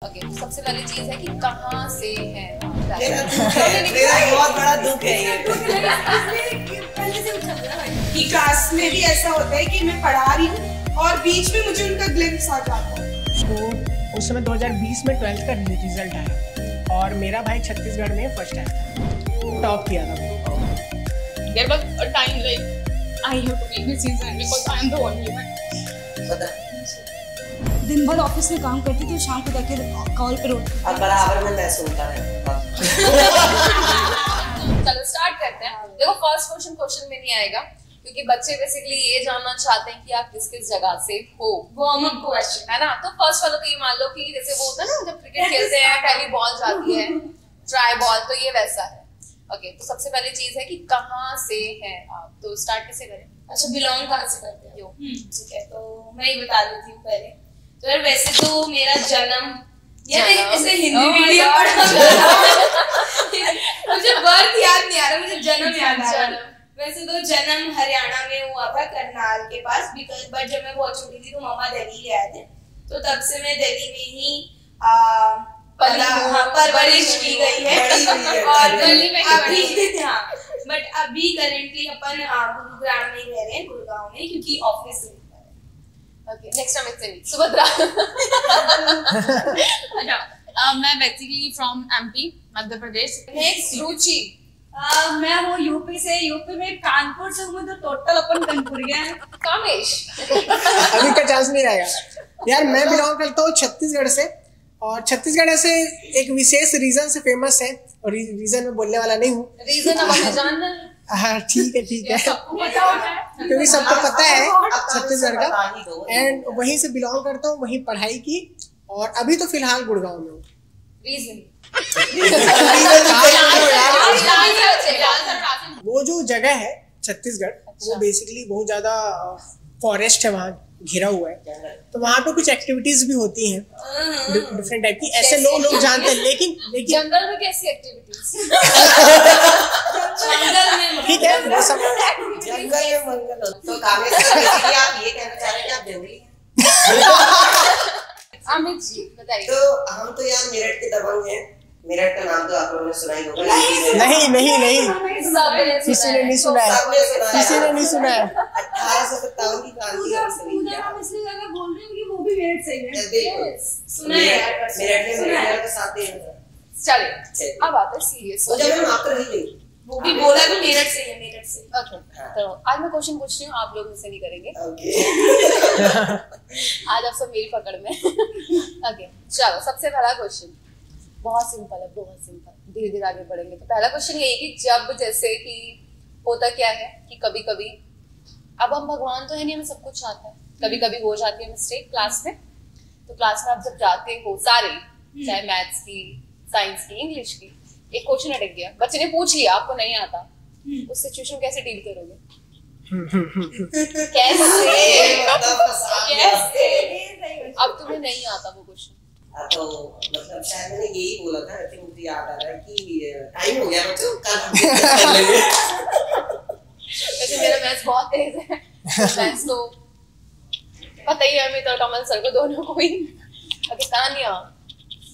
Okay, तो सबसे पहली चीज है कि कहाँ से है मेरा बहुत बड़ा दुख है ये कि क्लास में भी ऐसा होता है कि मैं पढ़ा रही हूँ और बीच में मुझे उनका ग्लिम्स आ जाता है। तो उस समय 2020 में 12th का रिजल्ट आया और मेरा भाई छत्तीसगढ़ में फर्स्ट आया, टॉप किया था। There was a time like I have to make decision because I am the only one. दिन भर ऑफिस में काम करती थी, शाम को जाकर कॉल पे रोटी अब बराबर में मैं सुनता रहता। चलो स्टार्ट करते हैं। देखो फर्स्ट क्वेश्चन में नहीं आएगा क्योंकि बच्चे बेसिकली ये जानना चाहते हैं कि आप किस किस जगह से हो। वार्म अप क्वेश्चन है ना, तो फर्स्ट वाला तो ये मान लो कि जैसे वो होता है ना जब क्रिकेट खेलते हैं पहली बॉल जाती है ट्राई बॉल, तो ये वैसा है। ओके, तो सबसे पहली चीज है कि कहाँ से हैं आप, तो स्टार्ट कैसे करें? अच्छा, बिलोंग कहाँ से करते हैं? ठीक है, तो मैं ही बता देती हूँ पहले। तो यार वैसे तो मेरा जन्म यार ऐसे हिंदी वीडियो मुझे बर्थ याद नहीं आ रहा, मुझे जन्म याद आ रहा। वैसे तो जन्म हरियाणा में हुआ था, करनाल के पास। बट जब मैं बहुत छोटी थी तो मम्मा दिल्ली ले आए थे, तो तब से मैं दिल्ली में ही परवरिश की गई है। और दिल्ली में बट अभी करेंटली अपन गुरुग्राम में रह रहे हैं, गुड़गांव में, क्योंकि ऑफिस से। Okay, next time it's Subhadra. अच्छा, मैं basically from MP, Madhya Pradesh. Next Ruchi. मैं हूँ यूपी से। यूपी में कानपुर से हूँ, तो टोटल अपन कानपुर गए हैं। कामेश। अभी का चांस नहीं रहेगा यार। मैं बिलोंग करता हूँ छत्तीसगढ़ से और छत्तीसगढ़ ऐसे एक विशेष रीजन से फेमस है और रीजन में बोलने वाला नहीं हूँ। रीजन अब हमें जानना है। हाँ ठीक है क्योंकि सबको पता है छत्तीसगढ़ का, एंड वहीं से बिलोंग करता हूँ, वहीं पढ़ाई की और अभी तो फिलहाल गुड़गांव में हूँ। रीजन वो जो जगह है छत्तीसगढ़, वो बेसिकली बहुत ज्यादा फॉरेस्ट है, वहाँ घिरा हुआ है, तो वहाँ पे कुछ एक्टिविटीज भी होती हैं डिफरेंट टाइप की, ऐसे लोग जानते हैं। लेकिन जंगल में कैसी एक्टिविटीज? ठीक है वो सब जंगल में मंगल। तो कामेश आप ये कहना चाह रहे हैं कि आप जंगली हैं? अमित जी बताइए। तो हम तो यार मेरठ के दबंग हैं। मेरठ का नाम तो आप लोगों ने सुना ही होगा। नहीं किसी ने नहीं सुना है, किसी ने नहीं सुना है। 1857 की क्रांति हम इसलिए ज्यादा बोल रहे हैं कि वो भी मेरठ से ही है। बिल्कुल सुना है यार, मेरठ में मेरे के साथ ही है। चलिए अब आते हैं सीरियस। वो जब मैं माफ कर ही वो भी बोला कि मेरठ से है, मेरठ से। ओके, तो आज मैं क्वेश्चन पूछती हूँ, आप लोग मुझसे नहीं करेंगे। ओके आज आप सब मेरी पकड़ में। ओके चलो, सबसे पहला क्वेश्चन बहुत सिंपल है, बहुत सिंपल। धीरे धीरे आगे बढ़ेंगे। तो पहला क्वेश्चन ये है कि जब जैसे कि होता क्या है कि कभी कभी, अब हम भगवान तो है नहीं, हमें सब कुछ आता है, कभी कभी हो जाती है मिस्टेक क्लास में। तो क्लास में आप जब जाते हो सारे, चाहे मैथ्स की, साइंस की, इंग्लिश की, एक क्वेश्चन अटक गया, बच्चे ने पूछ लिया, आपको नहीं आता, उस सिचुएशन कैसे डील करोगे? कैसे? अब तुम्हें नहीं आता वो क्वेश्चन, तो मतलब शायद मैंने यही बोला था। आई थिंक मुझे याद आ रहा है कि टाइम हो गया बच्चों, कल वैसे मेरा मैथ्स बहुत तेज है, मैथ्स तो पता ही है, मैं तो कमल सर को दोनों को ही। तानिया।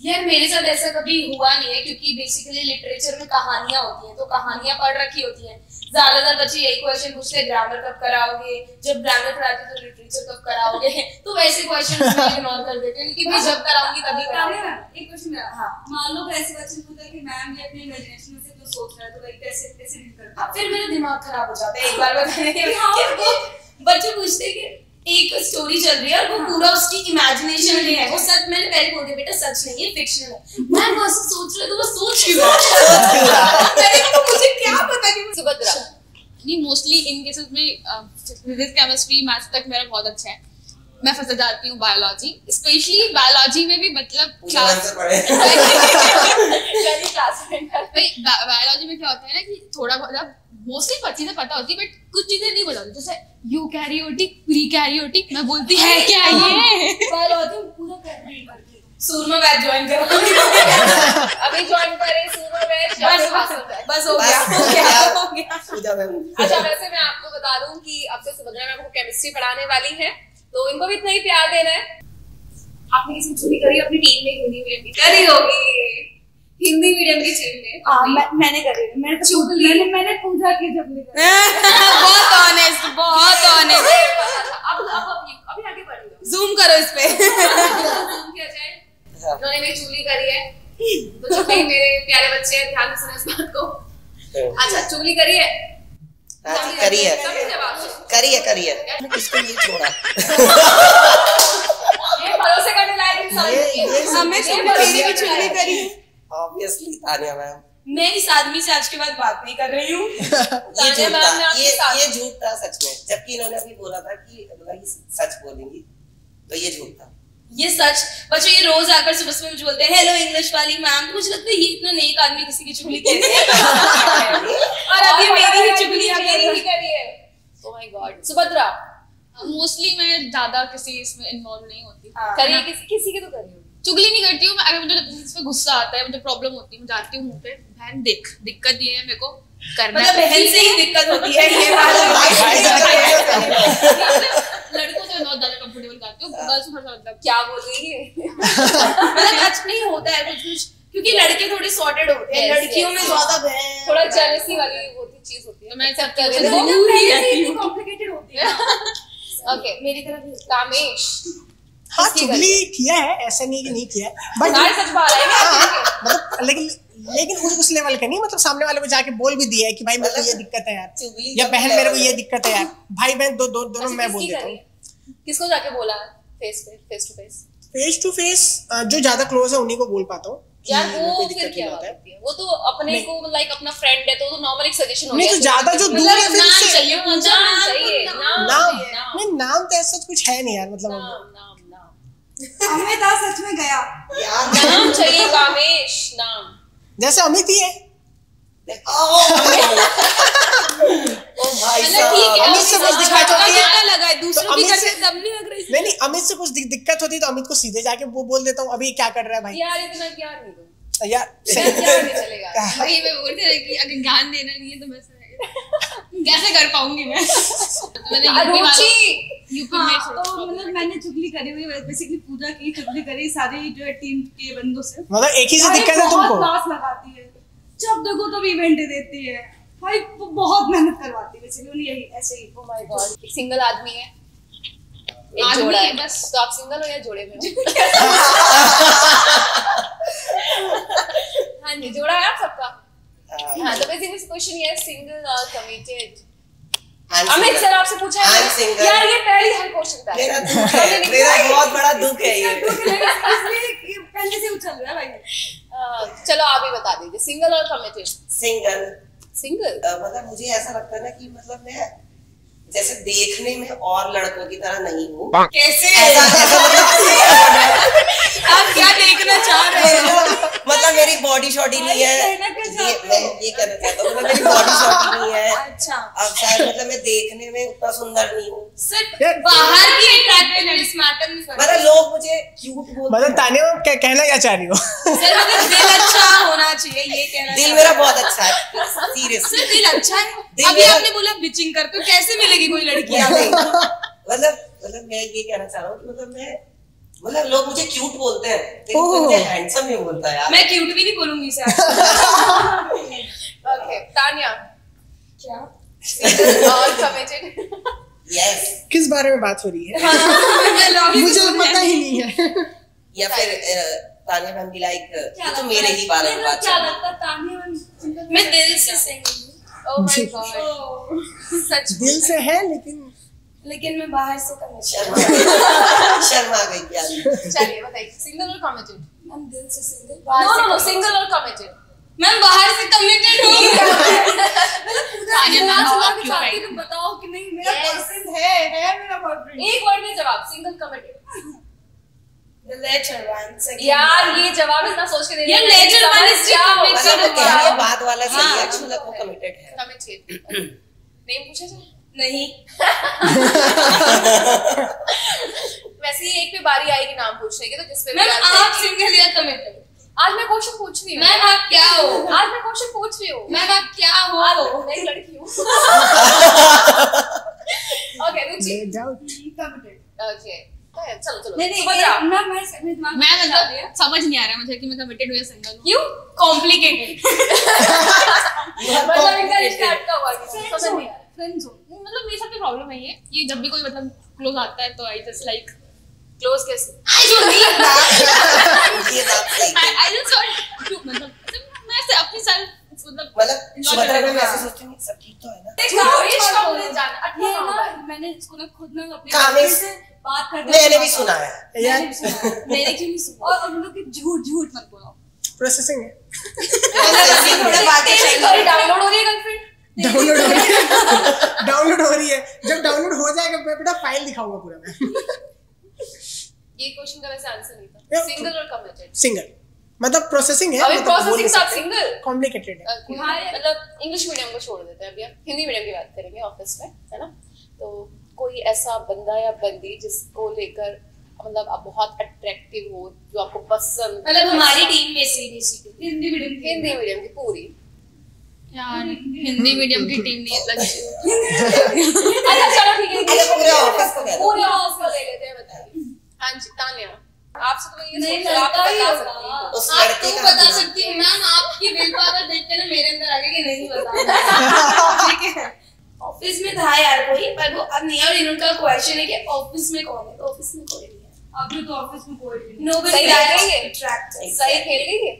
यार मेरे साथ ऐसा कभी हुआ नहीं है, क्योंकि बेसिकली लिटरेचर में कहानियां होती हैं, तो कहानियां पढ़ रखी होती हैं। ज्यादातर बच्चे यही क्वेश्चन पूछते हैं, ग्रामर कब कराओगे? जब ग्रामर कराते तो लिटरेचर कब कराओगे? तो वैसे क्वेश्चन इग्नोर कर देते हैं, क्योंकि जब कराऊंगी तभी कराऊंगी। एक क्वेश्चन मेरा, हाँ, मान लो ऐसे क्वेश्चन पूछा कि मैम ये अपने इमेजिनेशन से जो सोच रहा है, तो कैसे डील करता है? फिर मेरा दिमाग खराब हो जाता है एक बार बताने के। बच्चे पूछते हैं कि एक स्टोरी चल रही है और वो पूरा उसकी इमेजिनेशन में है, वो सच। मैंने पहले बोल दिया बेटा सच नहीं है, फिक्शनल है। मैं बस सोच रही हूँ, तो वो सोच क्यों रहा? मुझे क्या पता कि सुभद्रा। नहीं, मोस्टली इन केसेस में फिजिक्स, केमिस्ट्री, मैथ्स तक मेरा बहुत अच्छा है। मैं फंस जाती हूँ बायोलॉजी, स्पेशली बायोलॉजी में भी, मतलब क्लास बायोलॉजी में क्या होता है ना कि थोड़ा बहुत मोस्टली चीजें पता होती है, बट कुछ चीजें नहीं पता होती। जैसे यूकैरियोटिक, प्रीकैरियोटिक, मैं बोलती है क्या ये बायोलॉजी पूरा करती है। सूरमा बैच ज्वाइन करो। अभी ज्वाइन करें सूरमा बैच, बस हो गया। अच्छा, वैसे मैं आपको बता दूं कि अब से सुभद्रा मैम आपको केमिस्ट्री पढ़ाने वाली है, तो इनको भी इतना ही प्यार देना है। आपने किसी चुगली करी अपनी टीम में? हिंदी मीडियम की करी होगी, हिंदी मीडियम की टीम में। मैंने करी, मैंने पूजा की चुगली करी। बहुत ऑनेस्ट, बहुत ऑनेस्ट। अभी आगे बढ़िए, जूम करो इस पे। जूम किया जाए। उन्होंने मेरी चुगली करी है, तो जो भी मेरे प्यारे बच्चे हैं ध्यान से सुने इस बात को। अच्छा, चुगली करी है? करी है, करी है। इसको नहीं छोड़ा। ये भरोसे करने लायक इंसान है। हमें मेरी भी चुगली करी है। Obviously Tania ma'am. मैं इस आदमी से आज के बाद बात नहीं कर रही हूँ। ये झूठ था सच में, जबकि इन्होंने अभी बोला था कि सच बोलेंगी, तो ये झूठ था। ये सच। बच्चों ये रोज आकर सुबह सुबह मुझे बोलते हैं हेलो इंग्लिश वाली मैम। मुझे लगता है ये इतना नेक आदमी किसी की चुगली कैसे और अब ये मेरी ही चुगली करी है। ओह माय गॉड। सुभद्रा, मोस्टली मैं ज्यादा किसी इसमें इन्वॉल्व नहीं होती। करिए किसी के तो करिए। चुगली नहीं करती हूँ। अगर मुझे इस पे गुस्सा आता है, मुझे प्रॉब्लम होती है, मैं जाती हूँ मुंह पे, बहन देख दिक्कत ये है, मेरे को करना मतलब बहन से ही दिक्कत होती है ये बात। लड़कों से बहुत ज्यादा कंफर्टेबल करती हूँ, गर्ल्स को थोड़ा मतलब क्या बोल रही है? मतलब अच्छा नहीं होता है कुछ, क्योंकि लड़के थोड़े सॉर्टेड होते हैं, लड़कियों में ज्यादा बहन थोड़ा जेलसी वाली होती चीज होती है। तो मैं एक्सेप्ट कर रही हूँ। कॉम्प्लिकेटेड होती है। ओके, मेरी तरफ कामेश। हाँ, चुगली किया है, ऐसा नहीं कि नहीं किया है, बट सच बात है। मतलब लेकिन उस लेवल का नहीं, मतलब सामने वाले को जाके बोल भी दिया है कि भाई मेरे को ये दिक्कत है यार, या बहन मेरे को ये दिक्कत है यार, भाई बहन दोनों मैं बोल देता हूँ। किसको जाके बोला? फेस टू फेस जो ज्यादा क्लोज है उन्हीं को बोल पाता हूँ यार। वो फिर क्या बात होती है? वो तो अपने को लाइक अपना फ्रेंड है तो नॉर्मल एक सजेशन हो गया। नहीं तो ज्यादा जो दूर है फिर नाम से चाहिए, पूजा नाम चाहिए। नाम नाम तो ऐसा कुछ है नहीं यार, मतलब अमित सच में गया। नाम चाहिए कामेश, नाम। जैसे अमित ही है। अमित से कुछ दिक्कत होती है, दूसरों की करके तब नहीं लग रही। नहीं अमित से कुछ दिक्कत होती है तो अमित को सीधे जाके वो बोल देता हूँ, अभी क्या कर रहा है भाई यार, इतना ज्ञान नहीं दो यार, ज्ञान नहीं चलेगा। वही मैं बोलती रही कि अगर ज्ञान देना नहीं है तो मैं कैसे कर पाऊंगी मैं। मैंने यूपी में तो मतलब मैंने चुगली करी हुई, बेसिकली पूजा की चुगली करी सारी जो है टीम के बंदों से। मतलब एक ही से दिक्कत है तुमको? क्लास लगाती है, जब देखो तब इवेंट देती है भाई, वो बहुत मेहनत करवाती है बेसिकली यही ऐसे ही। Oh my God. एक सिंगल आदमी है, एक जोड़ा है बस। तो आप सिंगल हो या जोड़े में हो? हाँ जी, जोड़ा है आप सबका। हाँ, तो बेसिकली क्वेश्चन ये है, सिंगल और कमिटेड। अमित सर आपसे पूछा है यार, ये पहली हर क्वेश्चन था। मेरा बहुत बड़ा दुख है ये। इसलिए पहले से उछल रहा है भाई। चलो आप ही बता दीजिए, सिंगल और कमिटेड? सिंगल। मतलब मुझे ऐसा लगता है ना कि मतलब मैं जैसे देखने में और लड़कों की तरह नहीं हूँ। कैसे? ऐसा आप क्या देखना चाह रहे हो? मतलब मेरी बॉडी शॉडी नहीं है, मैं ये कहना चाहता हूँ, मतलब मेरी बॉडी शॉडी नहीं है। अच्छा, अब शायद मतलब मैं देखने में उतना सुंदर नहीं हूँ। सिर्फ बाहर की अट्रैक्टिवनेस मैटर नहीं करती। मतलब लोग मुझे क्यूट बोलते हैं। मतलब तानिया क्या कहना क्या चाह रही हो? सर मतलब दिल अच्छा होना चाहिए, ये कहना। दिल मेरा बहुत अच्छा है, सीरियस। सर दिल अच्छा है। अभी आपने बोला बिचिंग करते हो, कैसे मिलेगी कोई लड़की? मतलब मैं ये कहना चाह रहा हूँ कि मतलब लोग मुझे क्यूट बोलते हैं, लेकिन मुझे हैंडसम ही बोलता है यार। मैं क्यूट भी नहीं बोलूंगी इसे। ओके, तानिया क्या? और कमिटेड? यस। किस बारे में बात हो रही है? मुझे तो पता ही नहीं है। या फिर तानिया मैम भी लाइक तो मेरे ही बारे में बात क्या कर। लगता है तानिया मैम? मैं दिल से सिंगल हूँ। ओह माय गॉड, सच दिल से है लेकिन मैं बाहर से कमिटेड। शर्मा गई क्या? चलिए बताइए, सिंगल और कमिटेड? मैम दिल से सिंगल। नो, सिंगल और कमिटेड। मैम बाहर से कमिटेड हूँ। बताओ कि नहीं मेरा बॉयफ्रेंड है मेरा बॉयफ्रेंड। एक वर्ड में जवाब, single committed. The latter one, second यार one. ये जवाब इतना सोच के दे ये latter one is क्या हो? committed मतलब होगा। ये बात वाला सही है, हाँ। एक्चुअली वो कमिटेड है। कमिटेड। नेम पूछे जाए? नहीं। वैसे ही एक पे बारी आएगी नाम पूछने की, तो जिस पे मैम आप सिंगल या कमिटेड? आज मैं क्वेश्चन पूछ रही हूँ। मैम आप क्या हो? आज मैं क्वेश्चन पूछ रही हूँ। मैम आप क्या हो? मैं एक लड़की हूँ। ओके, रुचि। डाउट। ओके, चलो नहीं सुभद्रा, मैं दिमाग मैं मतलब समझ नहीं आ रहा मुझे कि मैं कमिटेड हूँ या सिंगल हूँ। क्यों कॉम्प्लिकेटेड मतलब इनका रिश्ता अटका हुआ है, समझ नहीं आ रहा। फ्रेंड्स हो मतलब मेरे साथ प्रॉब्लम है ये जब भी कोई मतलब क्लोज आता है तो आई जस्ट लाइक क्लोज कैसे? ये बात सही है। आई जस्ट वांट टू मतलब मैं ऐसे अपनी सेल्फ मतलब मतलब सुभद्रा में ऐसे सोचती हूँ सब ठीक तो है ना। कामेश का मुझे जानना अटका ये हुआ ना है। मैंने इसको ना खुद ना अपने कामेश girlfriend से बात करते मैंने भी सुना है। यार मैंने क्यों नहीं सुना और हम लोग की झूठ मत बोलो प्रोसेसिंग है, थोड़ा बातें चल रही है। डाउनलोड हो रही है गर्लफ्रेंड। डाउनलोड हो रही है, डाउनलोड हो रही है। जब डाउनलोड हो जाएगा मैं बेटा फाइल दिखाऊंगा पूरा मैं। ये क्वेश्चन का वैसे आंसर नहीं था। सिंगल और कमिटेड? सिंगल मतलब प्रोसेसिंग है, अभी मतलब बोल प्रोसेसिंग नहीं से आप सकते। सिंगल? कॉम्प्लिकेटेड है। मतलब इंग्लिश मीडियम को छोड़ देते हैं अभी, हम हिंदी मीडियम की बात करेंगे ऑफिस में, है ना? तो कोई ऐसा बंदा या बंदी जिसको लेकर मतलब आप बहुत अट्रैक्टिव हो, जो आपको पसंद, मतलब हमारी टीम में से basically Hindi medium Hindi medium की पूरी। यार हिंदी मीडियम की टीम नहीं लगी। अच्छा चलो ठीक है, अरे पूरे ऑफिस को कह दो। पूरे ऑफिस को ले लेते हैं, बताइए। हाँ जी तान्या, आपसे तो मैं ये नहीं, सोच रहा लड़का ही बता होगा। सकती हूँ। उस आप लड़के तो का बता नाम सकती हूँ मैम, आपकी विल पावर देख के ना मेरे अंदर आ गया कि नहीं बताना। ठीक है, ऑफिस में था यार कोई, पर वो अब नहीं है। और इनका क्वेश्चन है कि ऑफिस में कौन है, तो ऑफिस में कोई नहीं है। अभी तो ऑफिस में कोई नहीं Nobody सही that खेल रही है? attractive. सही खेल रही है?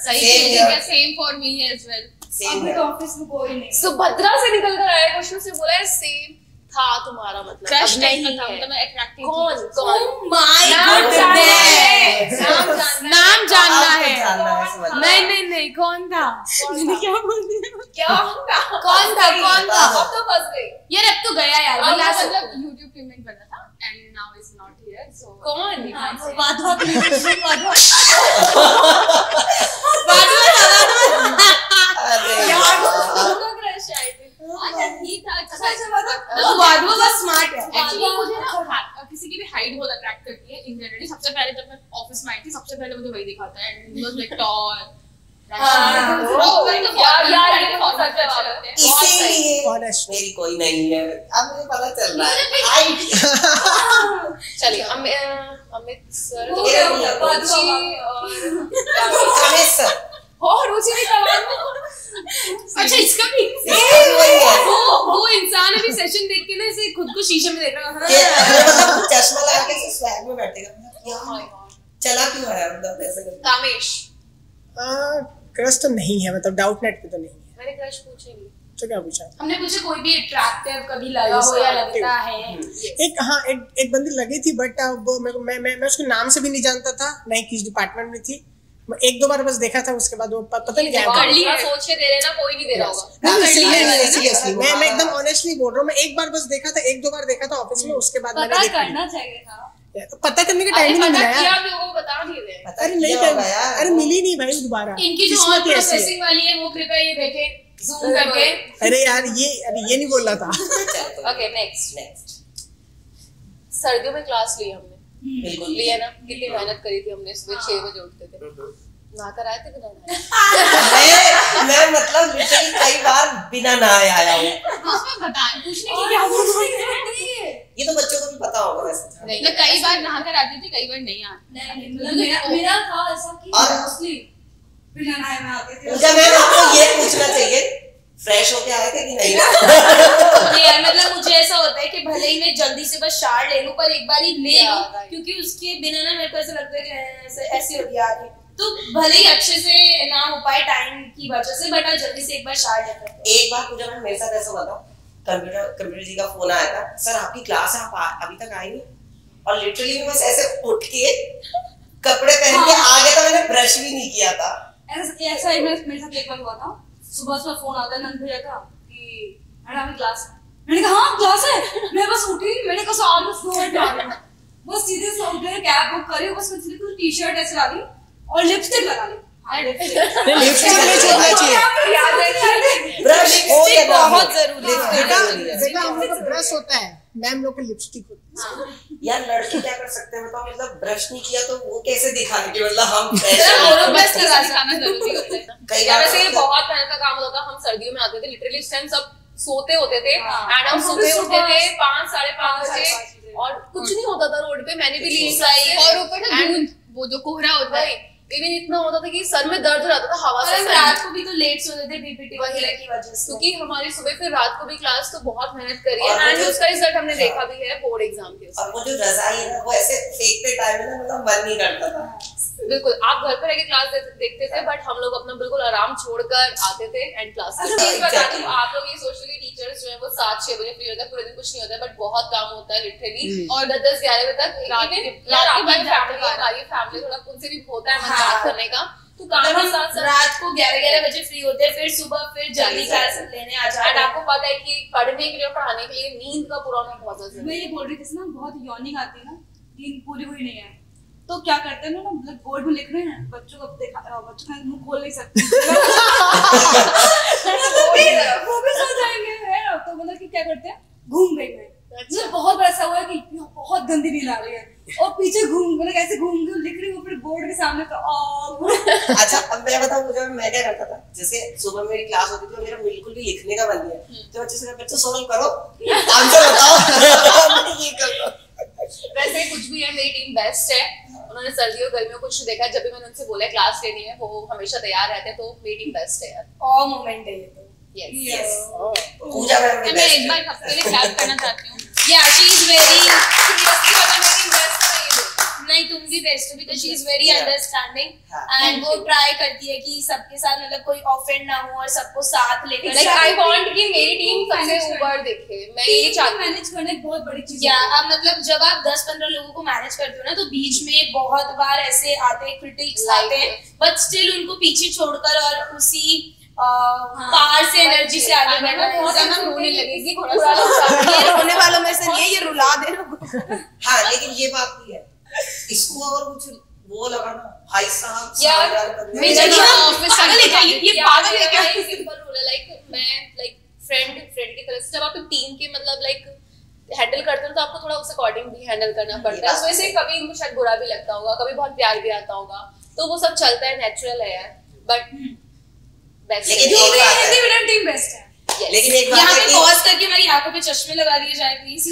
सही Same है, here. Same for me as well. Same अभी है। तो ऑफिस में कोई नहीं सुभद्रा से निकल कर आया क्वेश्चन से, बोला है सेम था तुम्हारा मतलब क्रश अब टाइप नहीं का था, है। मतलब मैं अट्रैक्टिव कौन थी। कौन? Oh my नाम goodness. जानना है, नाम जानना है। नाम जानना आपको है। जानना है सुभद्रा। नहीं कौन था? मैंने क्या बोल दिया? क्या कौन था? अब तो फंस गई। यार अब तो गया यार, अब बता सकते मतलब यूट्यूब टीममेट बना था and now is not here so कौन? वाधवा अरे यार उनका क्रश आई थी। ठीक था। वाधवा बस स्मार्ट है। एक्चुअली मुझे ना किसी की भी हाइट बहुत अट्रैक्ट करती है इन जनरली। सबसे पहले जब मैं ऑफिस में आई थी सबसे पहले मुझे वही दिखा था and he was like tall. इसीलिए Honest. मेरी कोई नहीं है, अब मुझे पता चल रहा है। हाइट चलिए अमित सर, हो गया, हो गया। रुचि और रमेश सर रुचि भी कमाल में। अच्छा इसका भी वही है वो इंसान अभी सेशन देख के ना इसे खुद को शीशे में देख रहा ये है। मतलब चश्मा लगा के स्वैग में बैठेगा, मतलब यार चला क्यों है, मतलब ऐसे करके। कामेश, क्रश तो नहीं है, मतलब डाउट नेट पे तो नहीं है। मैंने क्रश पूछे नहीं। तो क्या पूछा? हमने पूछा कोई भी अट्रैक्टिव कभी लगा हो या लगता है। एक बंदी लगी थी, बट वो मैं उसके नाम से भी नहीं जानता था, ना ही किस डिपार्टमेंट में थी। मैं एक दो बार बस देखा था, उसके बाद वो पता नहीं क्या जवाब हुआ। पूरा सोच के दे रहे ना, कोई नहीं दे रहा होगा। Seriously, मैं एकदम ऑनेस्टली बोल रहा हूँ। मैं एक बार बस देखा था, एक दो बार देखा था ऑफिस में, उसके बाद मैंने पता देखा करना चाहिए था। नहीं। पता करने का टाइम ही नहीं मिला किया यार। आप लोगों को बता दिए थे। पता अरे नहीं क्या होगा यार, अरे मिली नहीं भाई दोबारा। इनकी जो किस्मत ऑन ही ऐसी है। प्रोसेसिंग वाली है वो कृपया ये देखें जूम करके। अरे यार ये नहीं बोल रहा था। Okay next. नेक्स्ट सर्दियों में क्लास ली हमने, बिल्कुल लिया ना? कितनी मेहनत करी थी हमने, सुबह 6 बजे उठते थे, नहाकर आए थे कि नहीं नहाए? मैं मतलब लिटरली कई बार बिना नहाए आया हूँ। उसमें बता पूछने की क्या जरूरत है? ये तो बच्चों को भी पता होगा वैसे। नहीं, मैं कई बार नहा कर आती थी, कई बार नहीं आती। मतलब मेरा था ऐसा कि और- मोस्टली बिना नहाए में आते थे। उनका मैम आपको ये पूछना चाहिए, फ्रेश होके आए थे कि नहीं? नहीं यार, मतलब मुझे ऐसा होता है कि भले ही मैं जल्दी से बस शार ले लूं, पर एक बार ही ले Yeah, लूं, right. क्योंकि उसके बिना ना मेरे को ऐसा लगता है कि ऐसे हो गया आगे, तो भले ही अच्छे से ना हो पाए टाइम की वजह से, बट जल्दी से एक बार शार लेकर। एक बार पूजा मैम मेरे साथ ऐसा हुआ था, कंप्यूटर जी का फोन आया था, सर आपकी क्लास है, आप अभी तक आए नहीं। और लिटरली मैं बस ऐसे उठ के कपड़े पहन के आ गया था, मैंने ब्रश भी नहीं किया था। ऐसा ही मेरे साथ एक बार हुआ था। सुबह फोन आता है नंद भैया का कि मैडम क्लास है। मैंने कहा हाँ क्लास है। मैं बस उठी, मैंने कहा आज मैं फ्लोर पे आ रही हूँ। बस सीधे से उठ गए, कैब बुक करी, बस मैं सीधे टी शर्ट ऐसे डाली और लिपस्टिक लगा ली। लिपस्टिक नहीं छोड़ना चाहिए। ब्रश हो या ना हो, बहुत जरूरी है। लिपस्टिक जरूरी है। देखा हम लोग का ब्रश होता है, मैम लोग का लिपस्टिक होता है। यार लड़के क्या कर सकते हैं बताओ, मतलब ब्रश नहीं किया तो वो कैसे दिखाने की, मतलब हम fresh जरा हैं। बोलो, बस लगा दिखाना जरूरी होता है ना। कई यार बार वैसे ये मतलब- बहुत मेहनत का काम होता था। हम सर्दियों में आते थे, लिटरली इस टाइम सब सोते होते थे, हाँ। एंड हम हम सुबह सुबह उठते थे 5 साढ़े 5 बजे, और कुछ नहीं होता था रोड पे, मैंने भी ली और ऊपर से धुंध, वो जो कोहरा होता है, इवन इतना होता था कि सर में दर्द हो जाता था हवा से। रात को भी तो लेट सोते थे पीपीटी वगैरह की वजह से, क्योंकि हमारी सुबह फिर रात को भी क्लास, तो बहुत मेहनत करी है एंड उसका रिजल्ट हमने देखा भी है बोर्ड एग्जाम के। और वो जो रजाई है ना, वो ऐसे फेंकते टाइम में ना मतलब मन नहीं करता था। बिल्कुल, आप घर पे रह के क्लास देखते थे, बट हम लोग अपना बिल्कुल आराम छोड़कर आते थे एंड क्लास करते थे। आप लोग ये सोचते थे टीचर्स जो है वो 7-6 बजे फ्री होता है, पूरे दिन कुछ नहीं होता है, बट बहुत काम होता है लिटरली, और 10-11 बजे तक रात की फैमिली थोड़ा उनसे भी होता है बात करने का, तो काम के साथ साथ रात को 11-11 बजे फ्री होते हैं, फिर सुबह फिर जल्दी क्लास लेने आ जाते हैं। आपको पता है कि पढ़ने के लिए और पढ़ाने के लिए नींद का पूरा होना बहुत जरूरी है। मैं ये बोल रही थी ना, बहुत यॉर्निंग आती है ना, नींद पूरी हुई नहीं है, तो क्या करते हैं ना, मतलब बोर्ड में लिख रहे हैं, बच्चों को बच्चों का मुंह खोल नहीं सकते वो भी सो जाएंगे है, तो मतलब कि क्या करते हैं, घूम गए मैं। मतलब बहुत ऐसा हुआ है कि बहुत गंदी नींद आ रही है और पीछे मतलब ऐसे घूम के लिख रही हूँ, फिर बोर्ड के सामने तो अच्छा अब मैं बताऊं, मुझे मैं क्या करता था, जैसे सुबह मेरी क्लास होती थी और मेरा बिल्कुल भी लिखने का मन नहीं है, तो बच्चे से बच्चों सॉल्व करो, आंसर बताओ ये करो। वैसे कुछ भी है, मेरी टीम बेस्ट है, उन्होंने सर्दियों गर्मियों कुछ देखा, जब भी मैंने उनसे बोला क्लास लेनी है वो हमेशा तैयार रहते हैं, तो मेरी टीम बेस्ट है यार। और मोमेंट है ये तो। यस पूजा मैम की मैं बेस्ट एक बार सबके लिए क्लैप करना चाहती हूँ। या शी इज वेरी, नहीं तुम भी बेस्ट हो, because she is very understanding and वो ट्राई करती है कि सबके साथ मतलब कोई ऑफेंड ना हो और सबको साथ लेकर, लाइक आई वांट कि मेरी टीम सबसे ऊपर दिखे, मैं ये चाहती हूं। मैनेज करना एक बहुत बड़ी चीज या अब मतलब जब आप 10-15 लोगों को मैनेज करते हो ना, तो बीच में बहुत बार ऐसे आते हैं क्रिटिक्स आते हैं, बट स्टिल उनको पीछे छोड़कर और उसी पावर से एनर्जी से आगे बढ़ना बहुत ज्यादा रोने लगेगी, ये रोने वालों में से नहीं है, ये रुला दे रहा। हाँ लेकिन ये बात भी है, इसको अगर कुछ वो लगा ना भाई साहब यार ऑफिस ये पागल है क्या? सिंपल रूल है, लाइक मैं लाइक फ्रेंड की तरह से, जब आप एक टीम के मतलब लाइक हैंडल करते हो तो आपको थोड़ा उस अकॉर्डिंग भी हैंडल करना पड़ता है, वैसे कभी इनको शायद बुरा भी लगता होगा, कभी बहुत प्यार भी आता होगा, तो वो सब चलता है, नेचुरल है यार, बट बेस्ट लेकिन टीम बेस्ट है। लेकिन एक बात यहाँ है पे कि पॉज करके मेरी आंखों पे चश्मे लगा दिए जाए प्लीज।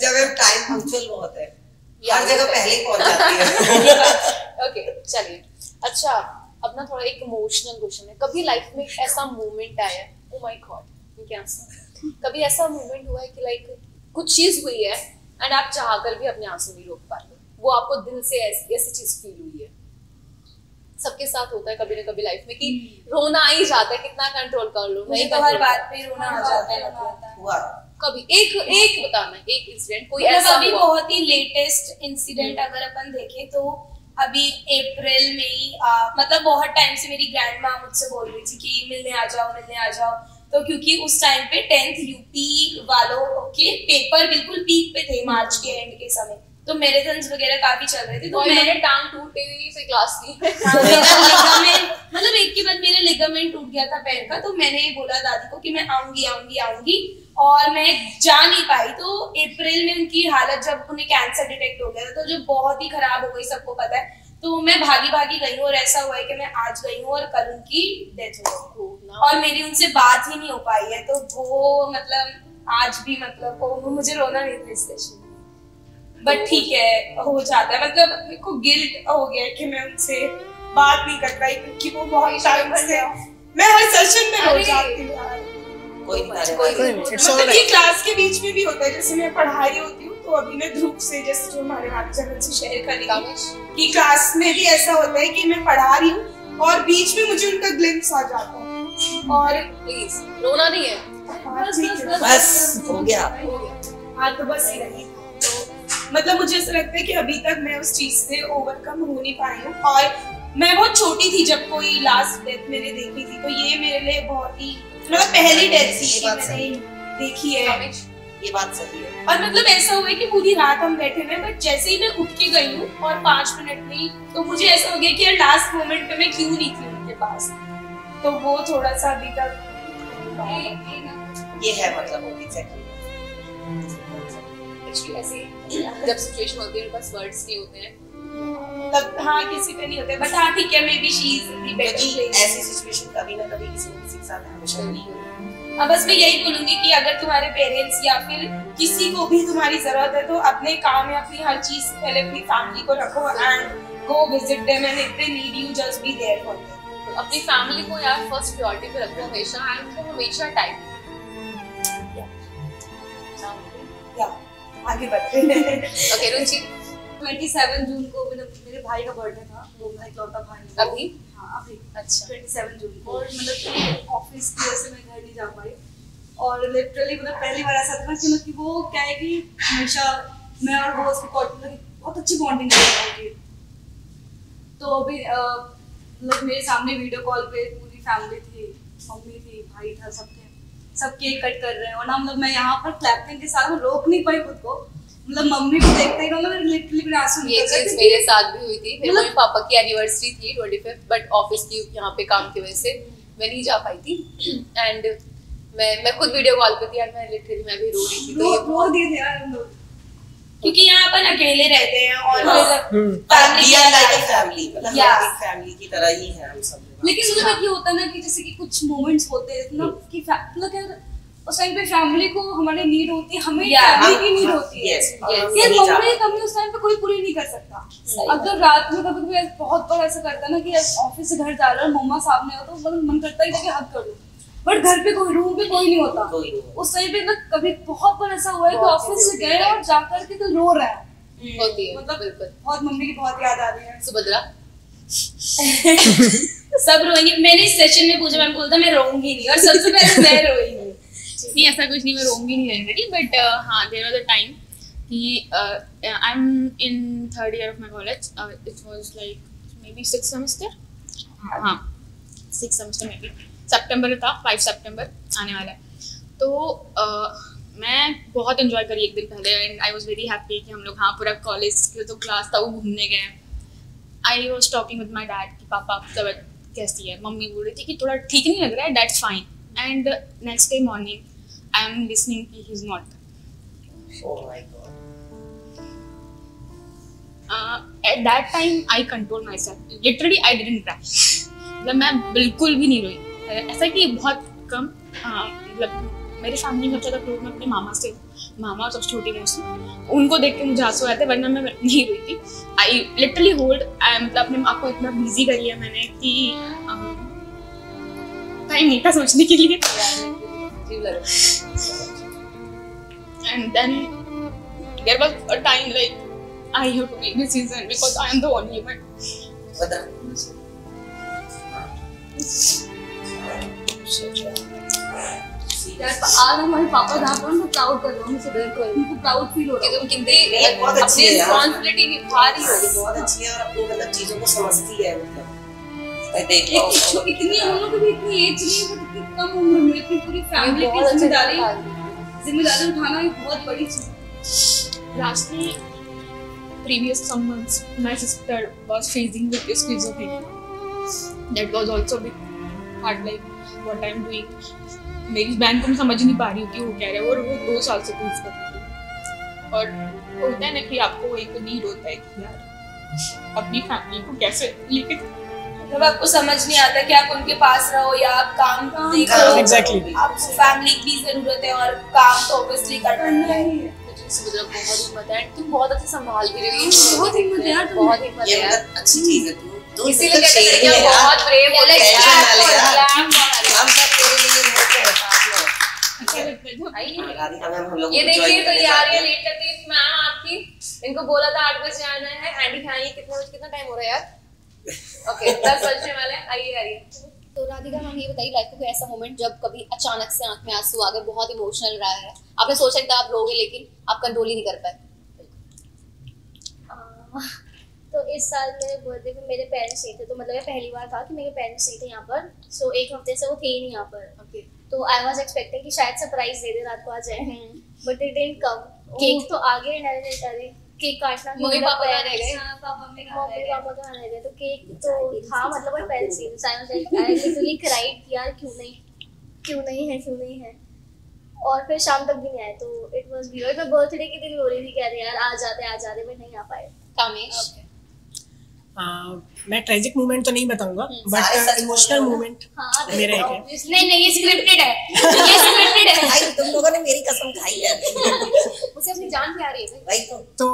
जब हम टाइम पंक्चुअल बहुत है, हर जगह पहले ही पहुंच जाती है। ओके चलिए, अच्छा अब ना थोड़ा एक इमोशनल क्वेश्चन है, कभी लाइफ में ऐसा मोमेंट आया, ओ माय गॉड क्या, कभी ऐसा मोमेंट हुआ है कि लाइक कुछ चीज हुई है एंड आप चाहकर भी अपने आंसू नहीं रोक पाए, वो आपको दिल से ऐसी चीज फील हुई है? सबके साथ होता है कभी ना कभी लाइफ में कि रोना आ ही जाता है, कितना कंट्रोल कर लो, नहीं तो हर बात पे रोना आ जाता है। हुआ कभी एक बताना, एक इंसिडेंट कोई मतलब ऐसा अभी हुआ? बहुत ही लेटेस्ट इंसिडेंट अगर अपन देखें तो अभी अप्रैल में ही मतलब बहुत टाइम से मेरी ग्रैंड माँ मुझसे बोल रही थी कि मिलने आ जाओ, तो क्योंकि उस टाइम पे 10th यूपी वालों के पेपर बिल्कुल पीक पे थे, मार्च के एंड के समय, तो मैराथन्स वगैरह काफी चल रहे थे, तो मैंने टांग टूटे से क्लास ली। मेरा लिगामेंट मतलब एक के बाद मेरा लिगामेंट टूट गया था पैर का, तो मैंने बोला दादी को कि मैं आऊंगी और मैं जा नहीं पाई। तो अप्रैल में उनकी हालत, जब उन्हें कैंसर डिटेक्ट हो गया था, तो जो बहुत ही खराब हो गई, सबको पता है, तो मैं भागी गई हूँ और ऐसा हुआ है कि मैं आज गई हूँ और कल उनकी डेथ हो गई और मेरी उनसे बात ही नहीं हो पाई है, तो वो मतलब आज भी मतलब वो मुझे रोना नहीं था स्पेशली, बट ठीक है हो जाता है, मतलब मेरे को गिल्ट हो गया कि मैं उनसे बात नहीं कर पाई क्योंकि वो बहुत टाइम से, मैं हर सेशन में रो जाती हूँ। कोई नहीं, मतलब ये क्लास के बीच में भी होता है, जैसे मैं पढ़ा रही होती हूँ तो अभी मैं ध्रुव से, जैसे जो हमारे माध्यम से शेयर करेंगे कि क्लास में भी ऐसा होता है कि मैं पढ़ा रही हूँ और बीच में मुझे उनका ग्लिम्स आ जाता है और प्लीज रोना नहीं है, बस हो गया। हाँ तो बस ही रही, तो मतलब मुझे ऐसा लगता है कि अभी तक मैं उस चीज से ओवरकम हो नहीं पाई हूँ, और मैं बहुत छोटी थी जब कोई लास्ट डेथ मैंने देखी थी, तो ये मेरे लिए बहुत ही मतलब पहली डेथ थी मैंने देखी है, ये बात सही है। और मतलब ऐसा हुआ है कि पूरी रात हम बैठे हुए, बट जैसे ही मैं उठ के गई हूँ और 5 मिनट में, तो मुझे ऐसा हो गया कि यार लास्ट मोमेंट पे मैं क्यों नहीं थी उनके पास, तो वो थोड़ा सा अभी तक ये है मतलब एग्जैक्टली ऐसे जब सिचुएशन होती है बस वर्ड्स नहीं होते हैं तब, हाँ किसी पे नहीं होते, बट हाँ ठीक है, may be she is the better place. ऐसी सिचुएशन कभी ना कभी किसी न किसी के साथ हमेशा नहीं होती, अब बस मैं यही बोलूंगी कि अगर तुम्हारे पेरेंट्स या फिर किसी को भी तुम्हारी जरूरत है तो अपने काम या अपनी हर चीज से पहले अपनी फैमिली को रखो and go visit them and if they need you just be there for them. अपनी फैमिली को यार फर्स्ट प्रायोरिटी पे रखो हमेशा एंड उनको हमेशा टाइम या आगे बढ़ते हैं। ओके रुचि 27 जून को मेरे भाई का बर्थडे था, वो मेरा इकलौता भाई है। अभी? हाँ अभी। अच्छा। 27 जून को, और मतलब ऑफिस की वजह से मैं घर नहीं जा पाई और लिटरली मतलब पहली बार ऐसा था कि वो क्या है कि हमेशा मैं और वो उसकी बहुत अच्छी बॉन्डिंग है। तो अभी मतलब मेरे सामने वीडियो कॉल पे पूरी फैमिली थी, मम्मी थी, भाई था, सब केक कट कर रहे हैं और ना मतलब मैं यहाँ पर क्लैपिंग के साथ रोक नहीं पाई खुद को, मतलब मम्मी को देखते ही मतलब लिटरली मेरे आंसू निकल गए। ये चीज मेरे साथ भी हुई थी। मेरे मम्मी पापा की एनिवर्सरी थी 25 बट ऑफिस की यहाँ पे काम की वजह से मैं नहीं जा पाई थी एंड मैं खुद वीडियो कॉल पे थी यार, मैं लिटरली मैं भी रो रही थी। तो रो दिए थे यार हम लोग, क्योंकि यहाँ अपन अकेले रहते हैं और फैमिली की तरह ही है हम सब। लेकिन मतलब ये होता है ना कि जैसे कि कुछ मोमेंट्स होते हैं ना कि मतलब यार उस टाइम पे फैमिली को हमारी नीड होती है, हमें फैमिली की नीड होती है। यार मम्मी कभी उस टाइम पे कोई पूरी नहीं कर सकता। अगर रात में कभी कभी बहुत बार ऐसा करता है ना कि ऑफिस से घर जा रहा है, मम्मा सामने हो तो मतलब मन करता है कि हक कर दो, बट घर पे कोई रूम पे कोई नहीं होता। उस टाइम पे ना कभी बहुत बार ऐसा हुआ है कि ऑफिस से गए और जाकर के तो रो रहा है, होती है मतलब बिल्कुल। बहुत मम्मी की बहुत याद आ रही है। सुभद्रा सब रोएंगे। मैंने इस सेशन में पूछा, मैम बोलता मैं रोऊंगी नहीं और सबसे पहले मैं रोई नहीं। नहीं ऐसा कुछ नहीं, मैं रोऊंगी नहीं जनरली, बट हाँ देयर वाज अ टाइम कि I am in 3rd year of my college, it was like maybe 6th semester, हाँ 6th semester maybe सितंबर था, 5 सितंबर आने वाला है। तो मैं बहुत एंजॉय करी एक दिन पहले and I was very happy कि हम लोग हाँ पूरा कॉलेज के जो क्लास था वो घूमने गए। I was talking with my dad कि पापा तबीयत कैसी है, मम्मी बोल रही थी कि थोड़ा ठीक नहीं लग रहा है, that's fine and next day morning I am listening कि he is not. Oh my God. At that time I controlled myself, literally I didn't cry, मतलब मैं बिल्कुल भी नहीं रोई। ऐसा कि बहुत कम मतलब मेरे फैमिली में सबसे ज़्यादा क्लोज मैं अपने मामा से, मामा और सबसे छोटी मौसी, उनको देख के मुझे आंसू आए थे, वरना मैं नहीं रोई थी। आई लिटरली होल्ड मतलब अपने आप को इतना बिजी कर लिया मैंने कि टाइम नहीं था सोचने के लिए। And then there was a time like I have to make decision because I am the only one. यार आज हमारे पापा जहाँ पर उनको प्राउड कर रहा हूँ, मुझे बिल्कुल उनको प्राउड फील हो रहा है कि तुम कितनी अपनी रिस्पांसिबिलिटी निभा रही हो। बहुत अच्छी है और अपनी मतलब चीजों को समझती है। मतलब इतनी हम लोग भी इतनी एज नहीं है, इतनी कम उम्र में अपनी पूरी फैमिली की जिम्मेदारी उठाना एक बहुत बड़ी चीज। Lastly, previous some months, my sister was facing with schizophrenia. That was also a bit hard, like what I'm doing. मेरी बहन को मैं समझ नहीं पा रही हूँ कि वो क्या रहा है और वो 2 साल से फेस कर रही है। और होता है ना कि आपको एक नीड होता है कि यार अपनी फैमिली को कैसे लेके, जब आपको समझ नहीं आता कि आप उनके पास रहो या आप काम देखो। Exactly. आपको फैमिली की भी जरूरत है और काम तो ऑब्वियसली करना है। सुभद्रा बहुत हिम्मत है, तुम बहुत अच्छे संभाल भी रही हो। बहुत हिम्मत है यार, बहुत हिम्मत है ये यार, मतलब अच्छी चीज है। तू इसीलिए कहते हैं कि बहुत ब्रेव हो गए हम सब तेरे लिए होते हैं साथ में। राधिका मैम हम लोग ये देखिए तो ये आ रही है लेट करती है मैम आपकी। इनको बोला था 8 बजे आना है, एंडी खाएंगे कितना टाइम हो रहा है यार? ओके 10 बजने वाले हैं, आइए। तो राधिका मैम ये बताइए लाइफ का कोई ऐसा मोमेंट जब कभी अचानक से आंख में आंसू आ गए, बहुत इमोशनल रहा है, आपने सोचा था आप रोगे लेकिन आप कंट्रोल ही नहीं कर पाए? तो इस साल मेरे बर्थडे पे मेरे पेरेंट्स नहीं थे, तो मतलब ये पहली बार था कि मेरे पेरेंट्स नहीं थे यहाँ पर। सो 1 हफ्ते से वो थे ही नहीं यहाँ पर। ओके। तो आई वाज एक्सपेक्टिंग कि शायद सरप्राइज दे दे, रात को आ जाए, but it didn't come. Cake तो आ गए, अरे केक काटना मम्मी पापा कहाँ रह गए? मम्मी पापा कहाँ रह गए, तो केक तो था मतलब बट पेरेंट्स नहीं थे। आई लिटरली क्राइड कि यार क्यों नहीं है। और फिर शाम तक भी नहीं आए, तो इट वाज वियर्ड। मैं बर्थडे के दिन रो रही थी, कह रहे यार आ जाते बट नहीं आ पाए। कामेश मैं ट्रेजिक मोमेंट तो नहीं बताऊंगा, बट इमोशनल मोमेंट मेरा एक है। नहीं ये स्क्रिप्टेड है, ये स्क्रिप्टेड है भाई, तुम लोगों ने मेरी कसम खाई है। उसे अपनी जान प्यारी है भाई। तो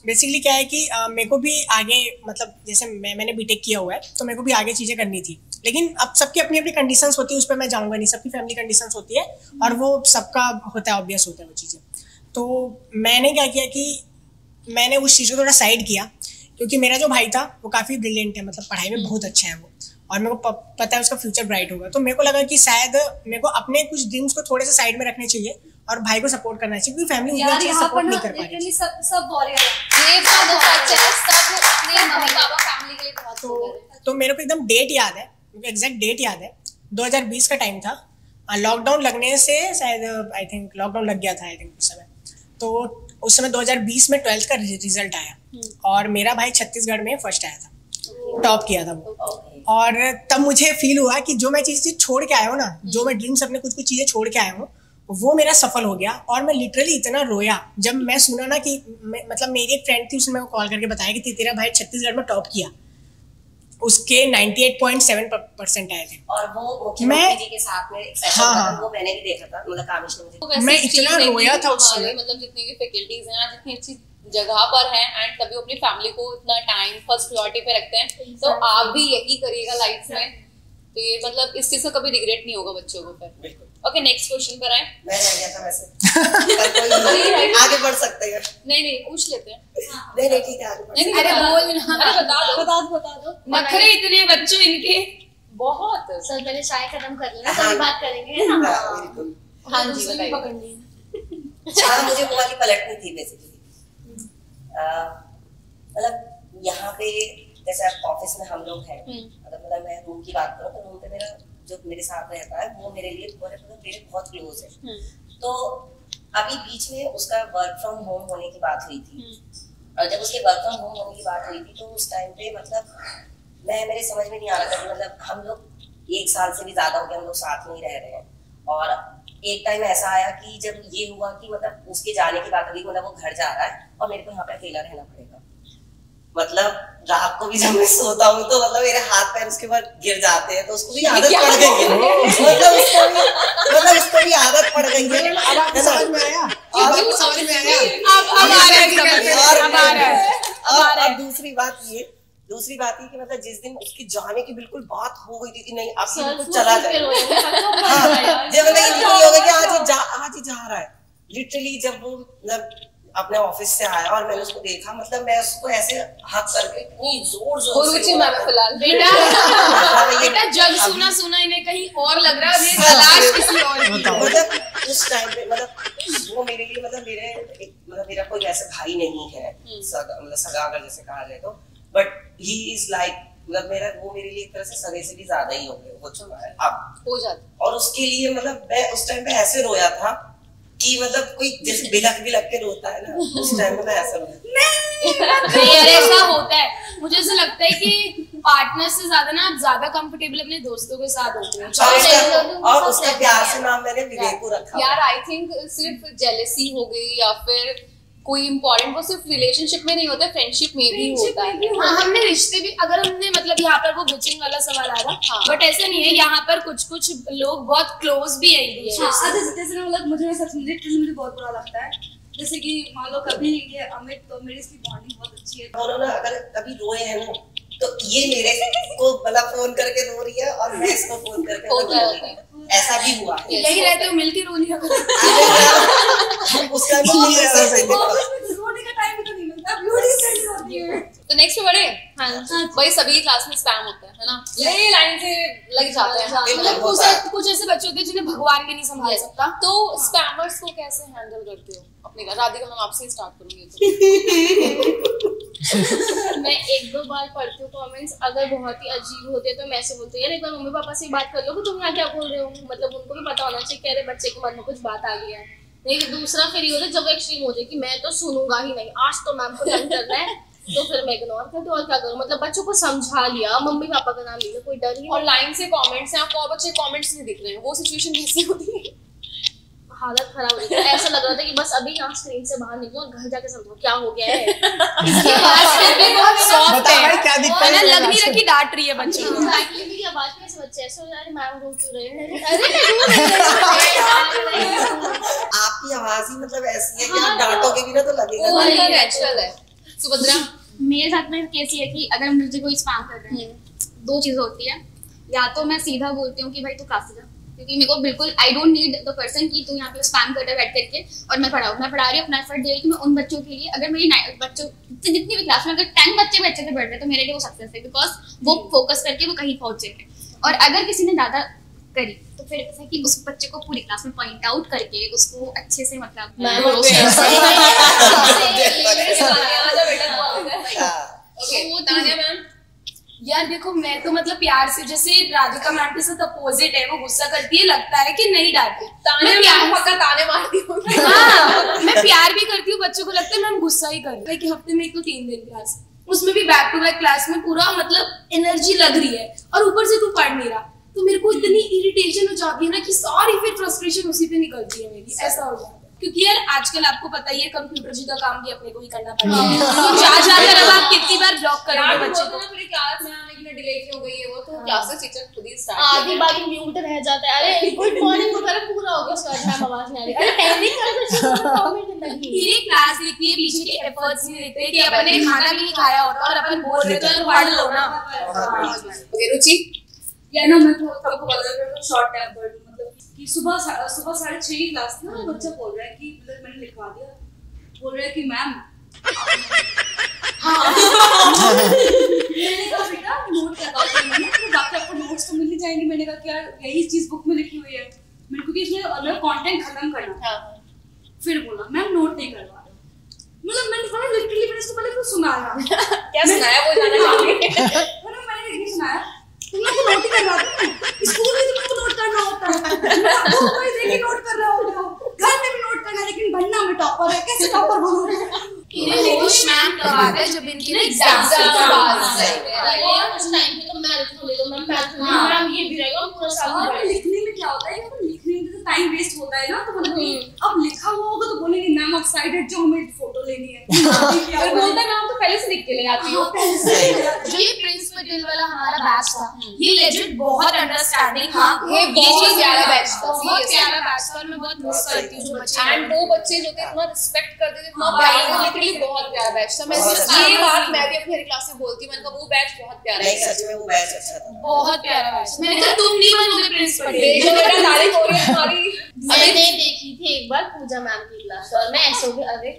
बेसिकली क्या है कि मेरे को भी आगे, मतलब जैसे मैंने बीटेक किया हुआ है, तो मेरे को भी आगे चीज़ें करनी थी, लेकिन अब सबकी अपनी अपनी कंडीशंस होती है, उस पर मैं जाऊँगा नहीं, सबकी फैमिली कंडीशंस होती है और वो सबका होता है, ऑब्वियस होता है वो चीज़ें। तो मैंने क्या किया कि मैंने उस चीज़ को थोड़ा साइड किया, क्योंकि मेरा जो भाई था वो काफ़ी ब्रिलियंट है, मतलब पढ़ाई में बहुत अच्छा है वो, और मेरे को पता है उसका फ्यूचर ब्राइट होगा। तो मेरे को लगा कि शायद मेरे को अपने कुछ ड्रीम्स को थोड़े से साइड में रखने चाहिए और भाई को सपोर्ट करना चाहिए, क्योंकि फैमिली उतना अच्छे से सपोर्ट नहीं कर पा रही। सब वॉरियर ये बात सच है, सब अपने मम्मी पापा फैमिली के लिए बहुत तो मेरे को एकदम डेट याद है, मुझे एग्जैक्ट डेट याद है, 2020 का टाइम था, लॉकडाउन लगने से शायद आई थिंक लॉकडाउन लग गया था आई थिंक उस समय। तो उस समय 2020 में 12th का रिजल्ट आया और मेरा भाई छत्तीसगढ़ में फर्स्ट आया था, टॉप किया था वो। और तब मुझे फील हुआ कि जो मैं चीज़ छोड़ के आया हूँ ना, जो मैं ड्रीम्स अपने कुछ चीज़ें छोड़ के आया हूँ, वो मेरा सफल हो गया। और मैं लिटरली इतना रोया जब मैं सुना ना कि मतलब मेरी एक फ्रेंड थी, उसने मेरे को कॉल करके बताया कि तेरा भाई छत्तीसगढ़ में टॉप किया, उसके 98.7% आए थे। और वो मुख्यमंत्री जी के साथ में एक सेशन था, वो मैंने भी देखा था, मतलब कामिश ने मुझे, मैं इतना रोया था उस समय, मतलब जितनी भी फैकल्टीज हैं, जितनी अच्छी जगह पर हैं, एंड तभी अपनी फैमिली को इतना टाइम फर्स्ट प्रायोरिटी पे रखते हैं। तो आप भी यही करिएगा लाइफ में, तो ये मतलब इस चीज का कभी रिग्रेट नहीं होगा बच्चों को फिर। ओके, नेक्स्ट क्वेश्चन पर आए। मैं रह गया था वैसे। आगे बढ़ सकते हैं? नहीं पूछ लेते हैं। नहीं ठीक है, आगे बढ़। अरे बोल ना, बता दो नखरे इतने बच्चों इनके बहुत। सर पहले चाय खत्म कर लेना, तभी बात करेंगे, है ना? हाँ जी बताइए। हाँ, मुझे वो वाली पलटनी थी बेसिकली, मतलब यहाँ पे जैसे ऑफिस में हम लोग हैं, अगर मतलब मैं रूम की बात करूँ तो रूम पे मेरा जो मेरे साथ रहता है वो मेरे लिए मेरे बहुत क्लोज है। तो अभी बीच में उसका वर्क फ्रॉम होम होने की बात हुई थी, और जब उसके वर्क फ्रॉम होम होने की बात हुई थी तो उस टाइम पे मतलब मेरे समझ में नहीं आ रहा था कि मतलब हम लोग 1 साल से भी ज्यादा हो गया हम लोग साथ में ही रह रहे हैं। और एक टाइम ऐसा आया कि जब ये हुआ कि मतलब उसके जाने की बात हुई, मतलब वो घर जा रहा है और मेरे को यहाँ पे अकेला रहना पड़ेगा। मतलब रात को भी जब मैं सोता हूँ तो मतलब मेरे हाथ पैर उसके बाद गिर जाते हैं, तो उसको भी आदत पड़ गई है, मतलब उसको भी आदत पड़ गई है। अब समझ में आया, अब दूसरी बात ये कि मतलब जिस दिन उसके जाने की बिल्कुल बात हो गई थी कि नहीं अब बिल्कुल चला जाए, जब मतलब ये हो गया कि आज ही जा रहा है, लिटरली जब वो मतलब अपने ऑफिस से आया और मैंने उसको देखा, मतलब मैं उसको ऐसे हाथ करके इतनी जोर से फिलहाल बेटा जग सुना इन्हें कहीं और लग रहा है, तलाश किसी और की। मतलब उस टाइम पे मतलब वो मेरे लिए मतलब मेरा कोई ऐसा भाई नहीं है, मतलब सगा अगर जैसे कहा जाए तो, बट ही इज लाइक मतलब वो मेरे लिए एक तरह से सगे से भी ज्यादा ही हो चुका है अब हो जाता। और उसके लिए मतलब मैं उस टाइम पे ऐसे रोया था कि मतलब कोई जैसे बिलक के रोता है ना, उस टाइम में मैं ऐसा रोया। नहीं ऐसा होता है, मुझे ऐसा लगता है कि पार्टनर से ज्यादा ना आप ज्यादा कंफर्टेबल अपने दोस्तों के साथ होते हैं। और उसका प्यार से नाम मैंने विवेकू रखा। यार आई थिंक सिर्फ जेलेसी हो गई या फिर कोई इम्पोर्टेंट, वो सिर्फ रिलेशनशिप में नहीं होता, फ्रेंडशिप में भी होता है। हाँ, हमने रिश्ते भी, अगर हमने मतलब यहाँ पर वो बिचिंग वाला सवाल आ रहा, बट ऐसा नहीं है, यहाँ पर कुछ लोग बहुत क्लोज भी है। जैसे मतलब मुझे बहुत बुरा लगता है, जैसे कि मान लो कभी ये अमित तो मेरी इसकी बॉन्डिंग बहुत अच्छी है, और अगर कभी रोए हैं ना तो ये मेरे को मतलब फोन करके रो रही है और मैं इसको फोन करके रो रही है, ऐसा भी हुआ है। यही रहते हो मिलके रो लिया करो। उसका रोने का टाइम तो नहीं मिलता, ब्यूटी स्टडी होती है। तो नेक्स्ट पे बढ़े। भाई सभी क्लास में स्पैम होता है ना, ये लाइन से लग जाते हैं। मतलब कुछ ऐसे बच्चे होते हैं जिन्हें भगवान भी नहीं संभाल सकता। तो स्पैमर्स को कैसे हैंडल करते हो अपने घर? राधिका मैम आपसे स्टार्ट करूंगी। मैं 1-2 बार पढ़ती हूँ कमेंट्स, अगर बहुत ही अजीब होते हैं तो मैं ऐसे बोलती हूँ यार एक बार मम्मी पापा से बात कर लो कि तुम यहाँ क्या बोल रहे हो, मतलब उनको भी पता होना चाहिए कि अरे बच्चे के मन में कुछ बात आ गई है। लेकिन दूसरा फिर ये होता है जब एक्सट्रीम हो जाए कि मैं तो सुनूंगा ही नहीं, आज तो मैम को डन करना है, तो फिर मैं इग्नोर कर दूं और क्या करूं। मतलब बच्चों को समझा लिया, मम्मी पापा का नाम लिया, कोई डर ही नहीं। और लाइन से कमेंट्स हैं, आपको और बच्चे कमेंट्स नहीं दिख रहे हैं, वो सिचुएशन कैसी होती है? हालत खराब हो गई। ऐसा लग रहा था कि बस अभी यहाँ स्क्रीन से बाहर निकलो और घर जाके समझो क्या हो गया है। इसकी आवाज फिर भी बहुत सॉफ्ट है, क्या दिक्कत है, लग नहीं रहा कि डांट रही है बच्चों को। एग्जैक्टली मेरी आवाज में ऐसे बच्चे ऐसे हो रहे हैं, मैम रो क्यों रहे हैं, आपकी आवाज ही मतलब ऐसी है कि आप डांटोगे भी ना तो लगेगा नेचुरल है। सुभद्रा, मेरे साथ में केस ये है कि अगर मुझे कोई स्पैम कर रहा है, दो चीजें होती है, या तो मैं सीधा बोलती हूँ कि भाई तू क्लास से जा, क्योंकि मेरे को बिल्कुल I don't need the person कि तू यहाँ पे स्पैम कर रहा है बैठ करके और मैं पढ़ा रही हूँ अपना एफर्ट दे रही हूँ मैं उन बच्चों के लिए। अगर मेरी बच्चों जितनी भी क्लास में अगर 10 बच्चे भी अच्छे से पढ़ रहे हैं तो मेरे लिए वो सक्सेस है, बिकॉज वो फोकस करके वो कहीं पहुंचे हैं। और अगर किसी ने ज्यादा करी तो फिर ऐसा कि उस बच्चे को पूरी क्लास में पॉइंट आउट करके उसको अच्छे से मतलब तान्या मैम, यार देखो मैं तो मतलब प्यार से, जैसे राधिका मैम के साथ अपोजिट है, वो गुस्सा करती है लगता है कि नहीं डांटती, मैं प्यार पक्का ताने मारती हूँ। हाँ, मैं प्यार भी करती हूँ, बच्चों को लगता है मैम गुस्सा ही कर रही है कि हफ्ते में 1 तो 3 दिन क्लास, उसमें भी बैक टू बैक क्लास में पूरा मतलब एनर्जी लग रही है और ऊपर से तू पढ़ नहीं रहा, तो मेरे को इतनी इरिटेशन हो जाती है ना कि सारी फिर फ्रस्ट्रेशन उसी पे निकलती है मेरी, ऐसा हो जाता है। क्योंकि यार आजकल आपको पता ही है कंप्यूटर जी का काम भी अपने को ही करना पड़ता है, तो जाकर अब आप कितनी बार ब्लॉक करोगे बच्चे को। पूरी क्लास में आने के लिए डिले क्यों हो गई है वो, तो क्लासेस टीचर खुद ही स्टार्ट आधी बार म्यूट रह जाता है, अरे गुड मॉर्निंग वगैरह पूरा हो गया, उसके बाद मैम आवाज नहीं आ रही, अरे टाइमिंग कर दो, कमेंट नहीं ये क्लास लिखती है, पीछे के एफर्ट्स नहीं देखते कि अपन ने खाना भी नहीं खाया होता और अपन बोल रहे तो पढ़ लो ना। ओके रुचि, या ना मैं तो आपको बता रहा हूँ शॉर्ट टेम्पर्ड, मतलब कि सुबह 6:30 की क्लास थी ना, बच्चा बोल रहा है कि मतलब मैंने लिखवा दिया, बोल रहा है कि मैम मैंने कहा बेटा नोट करवाओ, मैंने बाकी आपको नोट्स तो मिल ही जाएंगे, मैंने कहा कि यार यही चीज बुक में लिखी हुई है, मेरे को कि इसमें अलग कंटेंट खत्म करना। फिर बोला मैम नोट नहीं करवा रहा, मतलब मैंने कहा लिटरली मैंने इसको पहले सुनाया, क्या सुनाया वो जाना चाहेंगे। मैंने नहीं सुनाया, तुम लोग नोट ही करवा दो, स्कूल में तुमको नोट करना होता है, तुम कोई देखी नोट कर रहे हो, घर में भी नोट करना, लेकिन बनना में टॉपर है, कैसे टॉपर बनोगे। ये होश मैम कब आता है जब इनकी ना एग्जाम उस टाइम पे तो मैं लिखूंगी तो मैम ये भी रहेगा पूरा साल और लिखने में क्या होता है कि लिखने में तो टाइम वेस्ट होता है ना, तो मतलब अब लिखा हुआ होगा तो बोलेंगे मैम एक्साइटेड जो हमें फोटो लेनी है, और बोलता है मैम तो पहले से लिख के ले आती हूँ। जो ये प्रिंस पटेल वाला हमारा बैच था, ये लेजेंड बहुत अंडरस्टैंडिंग था, ये बहुत प्यारा बैच था, बहुत प्यारा बैच था और मैं बहुत मिस करती हूँ जो बच्चे, एंड वो बच्चे जो थे इतना रिस्पेक्ट करते थे, इतना प्यार, लिटरली बहुत प्यारा बैच था। मैं ये बात मैं भी अपनी क्लास में बोलती हूँ, मैंने कहा वो बैच बहुत प्यारा नहीं है, सच में वो बैच अच्छा था, बहुत प्यारा बैच। मैंने कहा तुम नहीं बनोगे प्रिंस पटेल, देखो बेटा तारीफ हो रही है तुम्हारी। मैंने देखी थी एक बार पूजा मैम की क्लास और मैं ऐसे हो गई, अरे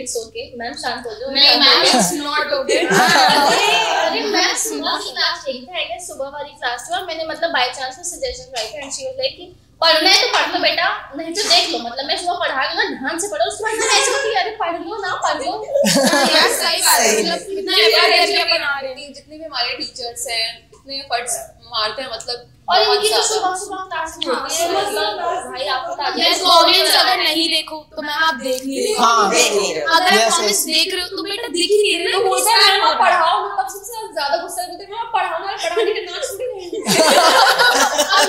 इट्स ओके मैम शांत हो जाओ, नहीं मैम इट्स नॉट ओके। अरे मैं सुबह की क्लास ठीक था, आई गेस सुबह वाली क्लास थी और मैंने मतलब बाय चांस में सजेशन ट्राई किया एंड शी वाज लाइक कि पढ़ना है तो पढ़ लो बेटा, नहीं तो देख लो, मतलब मैं सुबह पढ़ा लूंगा ध्यान से पढ़ो, उसके बाद मैं ऐसे होती अरे पढ़ लो ना पढ़ लो। यार सही बात है, मतलब कितना एफर्ट करके अपन आ रहे हैं, जितने भी हमारे टीचर्स हैं इतने एफर्ट्स मारते हैं, मतलब और इनकी तो सुबह सुबह क्लास होती है, मतलब भाई आपको ताकि मैं कमेंट्स अगर नहीं देखो तो मैम आप देख नहीं रहे हो, हाँ देख नहीं रहे हो। अगर आप कमेंट्स देख रहे हो तो बेटा दिख ही नहीं रहे, तो बोलता है मैम आप पढ़ाओ, मतलब सबसे ज्यादा गुस्सा होता है मैम पढ़ाओ ना, पढ़ाने के नाम सुन और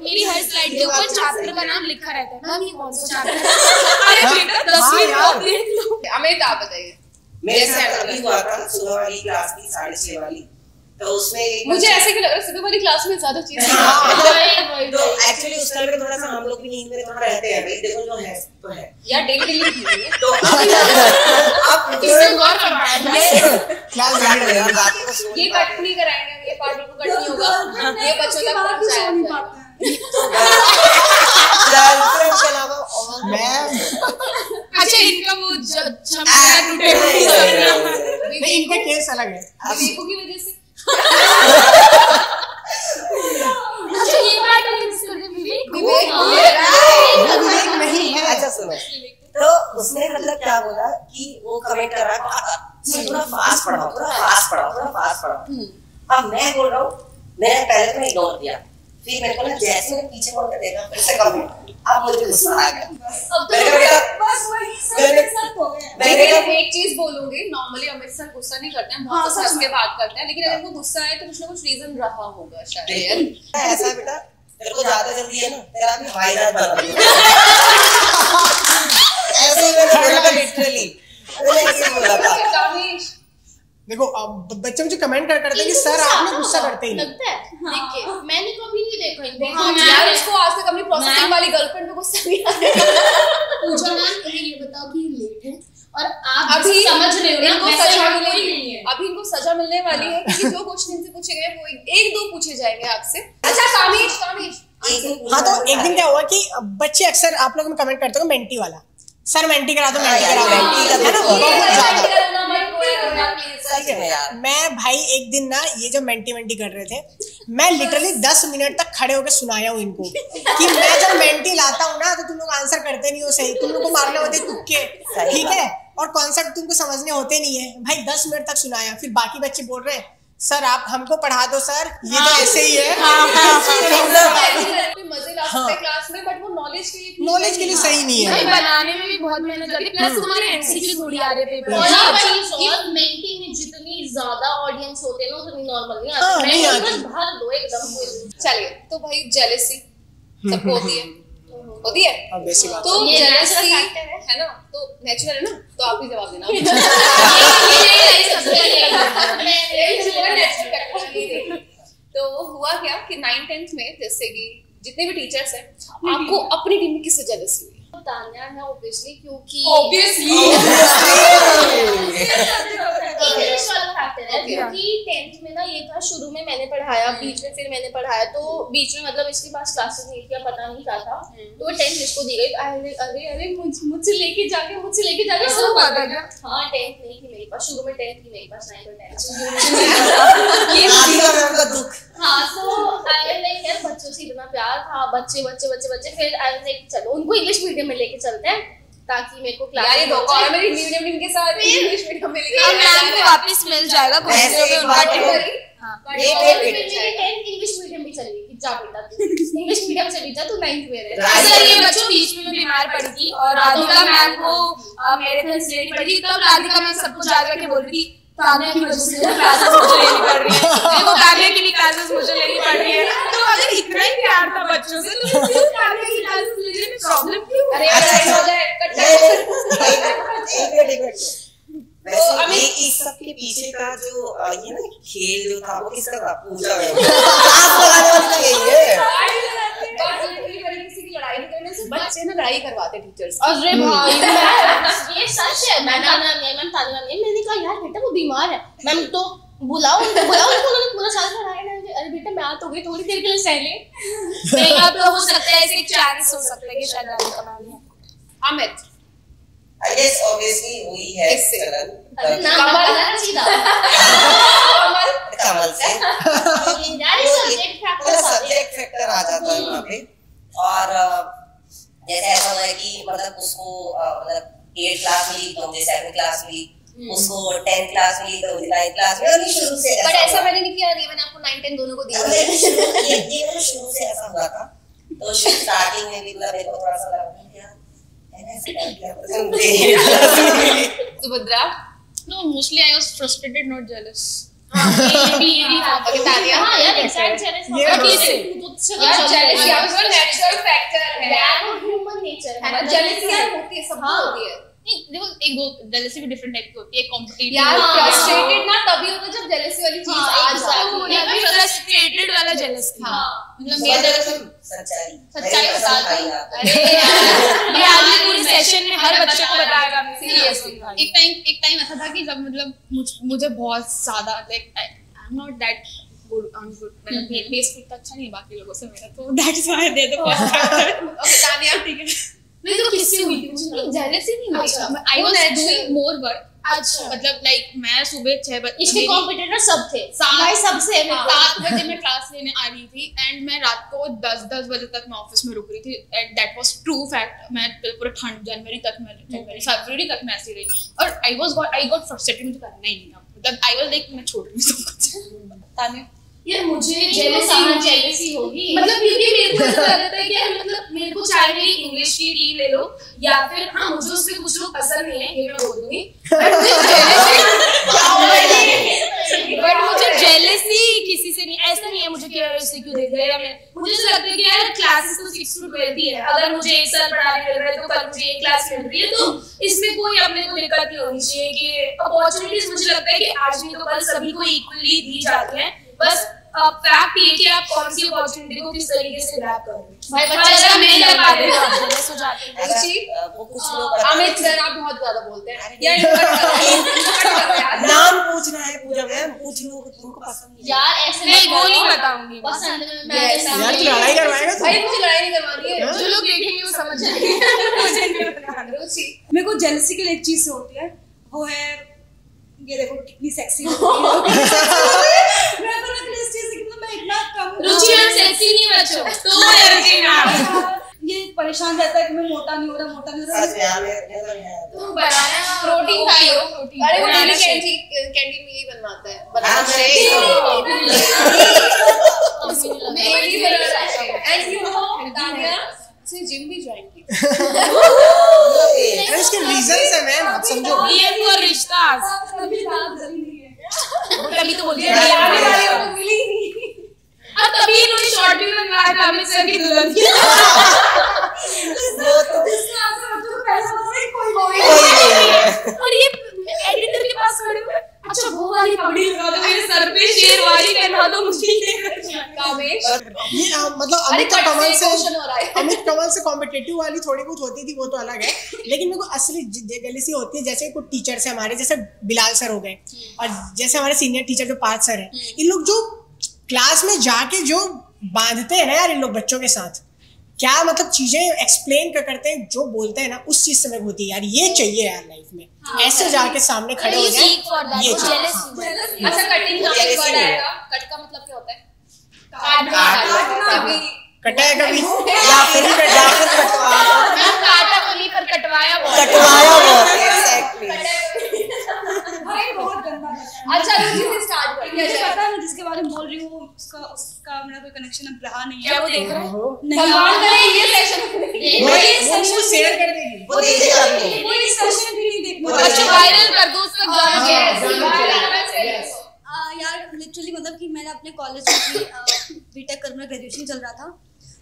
मेरी हर स्लाइड के ऊपर चैप्टर का नाम लिखा रहता है, मैम ये कौन सा चैप्टर है, अरे बेटा 10 मिनट देख लो। अमित आप बताइए। मेरे साथ अभी हुआ था सुबह वाली क्लास की 6:30 वाली, तो उसमें मुझे ऐसे क्यों लग रहा है सुबह वाली क्लास में ज्यादा चीजें तो एक्चुअली उस टाइम पे थोड़ा सा हम लोग भी नींद में थोड़ा रहते हैं भाई, देखो जो है तो है यार डेली है तो अब इससे गौर करवाया क्लास बात को सुन, ये कट नहीं कराएंगे, ये पार्ट बिल्कुल कट नहीं होगा, ये बच्चों तक पहुंचाया गर्लफ्रेंड के अलावा और मैं अच्छा इनका वो छमड़ा टूटे हुए नहीं, इनका केस अलग है। दीपू की वजह से अच्छा ये बात नहीं मिस कर दे विवेक विवेक नहीं है। अच्छा सुनो, तो उसने मतलब क्या बोला कि वो कमेंट कर रहा है थोड़ा फास्ट पढ़ाओ, थोड़ा फास्ट पढ़ाओ, थोड़ा फास्ट पढ़ाओ। अब मैं बोल रहा हूँ, मैंने पहले तो इग्नोर किया, फिर मेरे को ना जैसे मैंने पीछे मुड़ के देखा फिर से कमेंट, अब मुझे गुस्सा आ गया। अब तो बस वही सब साथ हो गया। मैं एक चीज बोलूंगी, नॉर्मली अमित सर गुस्सा नहीं करते हैं, बहुत हंस के बात करते हैं, लेकिन अगर वो गुस्सा है तो कुछ ना कुछ रीजन रहा होगा शायद। ऐसा बेटा तेरे को ज्यादा जल्दी है ना, तेरा भी हवाई जहाज बना ऐसे ही मैंने बोला था, लिटरली मैंने ऐसे बोला था। देखो अब बच्चे मुझे कमेंट करते हैं कि सर आपने गुस्सा करते ही नहीं। लगता है देखिए मैंने कभी नहीं देखा इनको। यार उसको आज तक अपनी प्रोसेसिंग वाली गर्लफ्रेंड पे गुस्सा नहीं आया। पूजा मैम इन्हें ये बताओ कि लेट है और आप अभी समझ रहे हो ना इनको वैसे सजा कोई मिलेगी। नहीं है। अभी इनको सजा मिलने वाली है क्योंकि जो क्वेश्चन इनसे पूछे गए वो एक दो पूछे जाएंगे आपसे। अच्छा कामिश हाँ तो एक दिन क्या हुआ कि बच्चे अक्सर आप लोग में कमेंट करते हो मेंटी वाला, सर मेंटी करा दो, मेंटी करा दो, है ना बहुत ज्यादा। मैं भाई एक दिन ना ये जब मेंटी कर रहे थे, मैं लिटरली 10 मिनट तक खड़े होकर सुनाया हूँ इनको कि मैं जब मेंटी लाता हूँ ना तो तुम लोग आंसर करते नहीं हो सही, तुम लोग को मारने होते तुक्के, ठीक है, और कॉन्सेप्ट तुमको समझने होते नहीं है। भाई 10 मिनट तक सुनाया, फिर बाकी बच्चे बोल रहे हैं सर आप हमको पढ़ा दो सर, ये तो ऐसे ही है। मजे ला सकते हैं क्लास में, बट वो नॉलेज के लिए सही नहीं है। बनाने में भी बहुत मेहनत लगती है, प्लस तुम्हारे एमसीक्यू थोड़ी आ रहे पेपर। और एक चीज और मेंटी में जितनी ज्यादा ऑडियंस होते हैं ना उतनी नॉर्मल नहीं हाँ, नहीं आती। आती। बस भर दो एकदम। चलिए तो भाई जेलेसी सबको होती है अब बेसिक बात तो ये जेलेसी natural factor है ना, तो नेचुरल है ना, तो आप ही जवाब देना। तो हुआ क्या कि 9th-10th में जैसे कि जितने भी टीचर्स हैं आपको अपनी टीम में किससे जेलसी हुई? तान्या है ऑब्वियसली, क्योंकि इंग्लिश वाला फैक्टर है। क्योंकि 10th में ना ये था, शुरू में मैंने पढ़ाया, बीच में फिर मैंने पढ़ाया, तो बीच में मतलब इसके पास क्लासेस नहीं किया, पता नहीं क्या था, तो 10th इसको दी गई। अरे मुझसे लेके जाके सब आ गया। हाँ 10th नहीं थी मेरे पास, शुरू में 10th थी मेरे पास, 9 और 10th। ये आदि का दुख। हाँ तो आई लाइक यार बच्चों से इतना प्यार था, बच्चे फिर आई लाइक चलो उनको इंग्लिश मीडियम में लेके चलते हैं ताकि मेरे को क्लास यार ये धोखा है मेरी मीडियम के साथ, इंग्लिश मीडियम में लेके मैम को वापस मिल जाएगा कुछ दिनों में उनका इंग्लिश मीडियम भी चली गई। जा बेटा तू इंग्लिश मीडियम से भी जा, तू 9th में रह। अगर ये बच्चों बीच में बीमार पड़ी थी और राधिका मैम को मेरे थे लेनी पड़ी थी, तब राधिका मैम सबको जाकर के बोल रही थी तान्या की वजह से क्लासेस मुझे लेनी पड़ रही है, देखो तान्या की भी क्लासेस मुझे लेनी पड़ रही है। तो अगर इतना ही प्यार था बच्चों से तो क्यों तान्या की क्लासेस लेने में प्रॉब्लम क्यों? अरे हो जाए वैसे ये इस सब के पीछे का जो ये ना खेल जो था वो किसका था? पूजा में क्लास लगाने वाली तो यही है। किसी की लड़ाई करने से बच्चे ना लड़ाई करवाते टीचर्स। अरे भाई ये सच है। मैम तान्या ने मैंने कहा यार बेटा वो बीमार है, मैम तो बुलाओ उनको उन्होंने पूरा साल पढ़ाया ना। अरे बेटा मैं तो गई थोड़ी देर के लिए सह ले। नहीं अब तो हो सकता है ऐसे चांस हो सकता है कि शायद राधिका मैम है। अमित I guess obviously वही है चरण। कमल से सब्जेक्ट फैक्टर आ जाता है वहाँ पे। और जैसे ऐसा हुआ है कि मतलब उसको मतलब 8th क्लास मिली तो मुझे 7th क्लास मिली, उसको 10th क्लास मिली तो मुझे 9th क्लास मिली। और शुरू से बट ऐसा मैंने नहीं किया, मैंने आपको 9-10 दोनों को दिया। ये शुरू से ऐसा हुआ था। तो स्टार्टिंग में भी मतलब मेरे को थोड़ा सा लगा Subhadra No, mostly I was frustrated, not jealous. Tanya हाँ यार एग्जैक्ट जेलसी यार जेलसी आपका नेचुरल फैक्टर है यार वो ह्यूमन नेचर है। जेलसी यार होती है, सबको होती है। नहीं देखो एक दो jealousy भी different type की होती है, competitive यार होती है। फ्रस्ट्रेटेड ना तभी होता है जब जेलसी वाली चीज आ जाती है। मैं फ्रस्ट्रेटेड वाला जेलस थी। मतलब मेरा jealousy सच्चाई बता दो। अरे यार ये आगे पूरे सेशन में हर बच्चे को बताएगा सीरियसली। एक टाइम ऐसा था कि जब मतलब मुझे बहुत ज्यादा like I am not that good on good, मतलब बेस इतना अच्छा नहीं बाकी लोगों से मेरा, तो that is why they the first. Okay Tanya ठीक है। नहीं तो किससे हुई थी? मुझे जेलसी नहीं हुई। I was doing more work. अच्छा मतलब लाइक मैं सुबह 6 बजे इसके कॉम्पिटिटर सब थे, भाई सबसे 7 बजे मैं क्लास लेने आ रही थी एंड मैं रात को 10 बजे तक मैं ऑफिस में रुक रही थी and that was true fact. मैं पूरे ठंड जनवरी फरवरी तक मैं ऐसी रही और आई गॉट फ्रस्ट्रेटेड, मुझे करना ही नहीं। मतलब आई वाज लाइक मैं छोड़ रही हूं सब कुछ। तान्या यार मुझे जेलसी होगी, मतलब क्योंकि मेरे को ऐसा लगता है कि यार मतलब मेरे को चाहे मेरी इंग्लिश की टीम ले लो या फिर हाँ मुझे उसमें कुछ लोग पसंद नहीं है, ये मैं बोल दूंगी, बट मुझे जेलसी किसी से नहीं, ऐसा नहीं है है, मुझे क्या इसने क्यों दे दिया, या मुझे ऐसा लगता है कि यार क्लासेस तो 6 to 12 ही है, अगर मुझे एक साल पढ़ाने मिल रहा है तो कल मुझे एक क्लास मिल रही है, तो इसमें कोई अपने को दिक्कत नहीं होनी चाहिए कि अपॉर्चुनिटीज मुझे लगता है कि आज नहीं तो कल सभी को इक्वली दी जाती हैं, बस फैक्ट ये कि आप कौन सी अपॉर्चुनिटी को किस तरीके से ग्रैब करोगे। भाई बच्चा नहीं कर पाते हो जाते हैं। वो कुछ लोग अमित सर आप बहुत ज्यादा बोलते हैं यार, नाम पूछना है पूजा मैम, कुछ लोग तुमको पसंद नहीं यार ऐसे नहीं वो नहीं बताऊंगी पसंद में यार तू लड़ाई करवाएगा तू? भाई मुझे लड़ाई नहीं करवानी है, जो लोग देखेंगे वो समझ जाएंगे। रुचि मेरे को जेलसी के लिए एक चीज से होती है, वो है ये देखो कितनी सेक्सी हो रही है। मैं तो लगता है इस चीज से कि मैं इतना कम रुचि में सेक्सी नहीं बच्चों तो है रुचि मैम। ये परेशान रहता है कि मैं मोटा नहीं हो रहा सच में यार मेरा तू बनाना प्रोटीन खाइयो, अरे वो डेली कैंटीन में यही बनवाता है, बनाना डेली बनाता है। एंड यू नो तानिया से जिम भी ज्वाइन की, अरे इसके रीजंस है मैम, आप समझो। ये तो रिश्ता तभी तो बोलती है मिली नहीं। अब तभी इन्होंने शॉर्ट भी बनवाया था अमित सर की दुल्हन की। और ये एडिटर के पास खड़े हुए, अच्छा वो वाली पगड़ी लगा दो मेरे सर पे, शेरवानी पहना दो मुझे। कामेश ये मतलब अरे अमित कमल से क्वेश्चन हो रहा है। अमित कमल से कॉम्पिटिटिव वाली थोड़ी बहुत होती थी, वो तो अलग है, लेकिन मेरे को असली जेलसी होती है जैसे कुछ टीचर्स है हमारे, जैसे बिलाल सर हो गए और जैसे हमारे सीनियर टीचर जो 5 सर हैं, इन लोग जो क्लास में जाके जो बांधते हैं ना यार इन लोग बच्चों के साथ, क्या मतलब चीजें एक्सप्लेन करते हैं, जो बोलते हैं ना उस चीज से मेरे को होती है यार ये चाहिए यार लाइफ में, ऐसे जाके सामने खड़े हो जाए ये चाहिए। अच्छा कटिंग का एक वर्ड आएगा, कट का मतलब क्या होता है? कटा है कभी या फिर काटा बोली पर कटवाया कटवाया बहुत एग्जैक्टली। भाई बहुत गंदा लगता है। अच्छा रुचि से स्टार्ट कर, मुझे पता है मैं जिसके बारे में बोल रही हूँ उसका मेरा कोई कनेक्शन अब रहा नहीं है। क्या वो देख रहा है? भगवान करे ये सेशन वो शेयर कर देगी, वो देखेगा भी नहीं। वो ये सेशन भी नहीं देखना। अच्छा वायरल कर दो उसका यार लिटरली मतलब कि मैंने अपने कॉलेज में बीटेक कर, मेरा ग्रेजुएशन चल रहा था,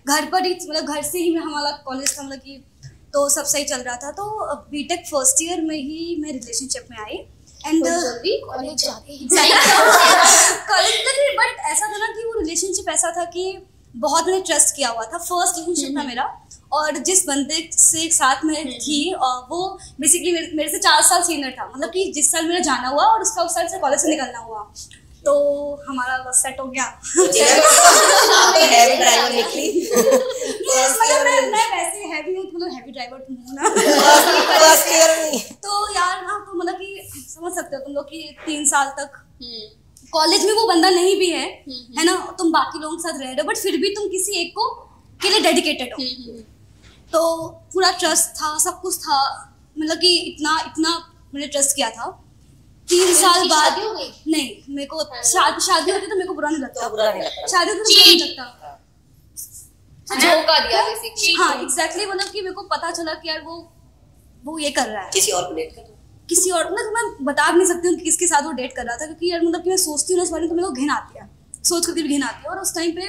घर पर ही मतलब घर से ही हमारा कॉलेज था, मतलब कि तो सब सही चल रहा था। तो बीटेक फर्स्ट ईयर में ही मैं रिलेशनशिप में आई एंड कॉलेज जाते कॉलेज तक, बट ऐसा था ना कि वो रिलेशनशिप ऐसा था कि बहुत मैंने ट्रस्ट किया हुआ था, फर्स्ट रिलेशनशिप था मेरा, और जिस बंदे से साथ में थी वो बेसिकली मेरे से 4 साल सीनियर था, मतलब कि जिस साल मेरा जाना हुआ और उसका उस साल से कॉलेज से निकलना हुआ, तो हमारा बस सेट हो गया। हैवी ड्राइवर निकली। मतलब मैं वैसे हैवी हूँ, मतलब हैवी ड्राइवर तुम हो ना। फर्स्ट ईयर में तो यार ना, तो मतलब कि समझ सकते हो तुम लोग कि 3 साल तक कॉलेज में वो बंदा नहीं भी है ना, तुम बाकी लोगों के साथ रह रहे हो, बट फिर भी तुम किसी एक को के लिए डेडिकेटेड हो, तो पूरा ट्रस्ट था, सब कुछ था, मतलब कि इतना मैंने ट्रस्ट किया था। 3 साल बाद नहीं, मेरे को शादी होती तो मेरे को बुरा नहीं लगता, शादी होती तो बुरा नहीं लगता, धोखा दिया बेसिकली। हाँ एग्जैक्टली, मतलब कि मेरे को पता चला कि यार वो ये कर रहा है, किसी और को डेट कर, किसी और, मतलब मैं बता भी नहीं सकती हूँ कि किसके साथ वो डेट कर रहा था, क्योंकि यार मतलब कि मैं सोचती हूँ ना इस बारे में तो मेरे को घिन आती है, सोच करके भी घिन आती है। और उस टाइम पे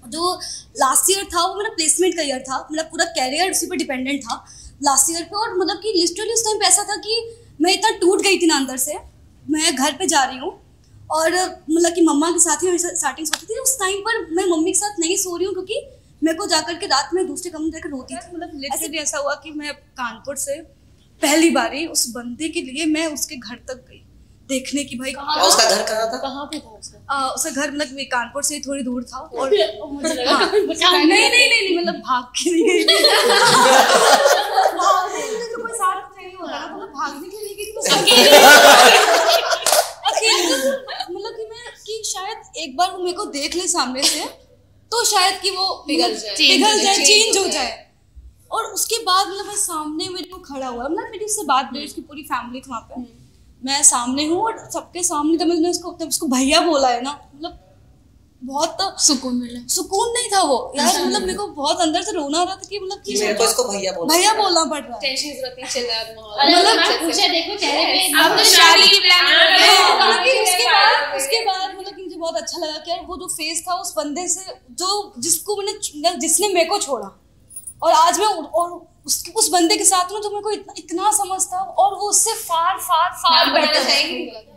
जो लास्ट ईयर था वो मेरा प्लेसमेंट का ईयर था, मतलब पूरा कैरियर उसी पर डिपेंडेंट था लास्ट ईयर पे, और मतलब कि लिटरली उस टाइम पे ऐसा था कि मैं इतना टूट गई थी ना अंदर से। मैं घर पे जा रही हूँ और मतलब कि मम्मा के साथ ही हमेशा स्टार्टिंग सोती थी, उस टाइम पर मैं मम्मी के साथ नहीं सो रही हूँ क्योंकि मेरे को जाकर के रात में दूसरे कमरे में जाकर रोती थी। मतलब लिटरली ऐसा हुआ कि मैं कानपुर से पहली बारी उस बंदे के लिए मैं उसके घर तक गई देखने की, भाई उसका घर कहाँ था? कहाँ पे था उसका घर मतलब कानपुर से थोड़ी दूर था, और मुझे लगा नहीं मतलब भाग के नहीं गई तो कोई साथ नहीं होता ना, मतलब भागने के लिए गई अकेले, मतलब कि शायद एक बार वो मेरे को देख ले सामने से तो शायद कि वो पिघल जाए, चेंज हो जाए। और उसके बाद मतलब मैं सामने मेरे को खड़ा हुआ, मतलब मेरी उससे बात हुई, उसकी पूरी फैमिली थी वहाँ पे, मैं सामने हूँ और सबके सामने तब मैंने उसको भैया बोला है ना, मतलब बहुत सुकून मिला। सुकून नहीं था वो यार, मतलब मेरे को बहुत अंदर से रोना आ रहा था कि मतलब कि मेरे को इसको भैया बोलना पड़ रहा है, टेंशन जरूरत नहीं, चल रहा है मतलब मुझे देखो चेहरे पे अब तो शादी की प्लानिंग उसके बाद मतलब कि मुझे बहुत अच्छा लगा कि यार वो जो फेस था उस बंदे से जो जिसने मेरे को छोड़ा, और आज मैं और उस बंदे के साथ हूँ जो मेरे को इतना समझता, और वो उससे फार बताना चाहेंगे?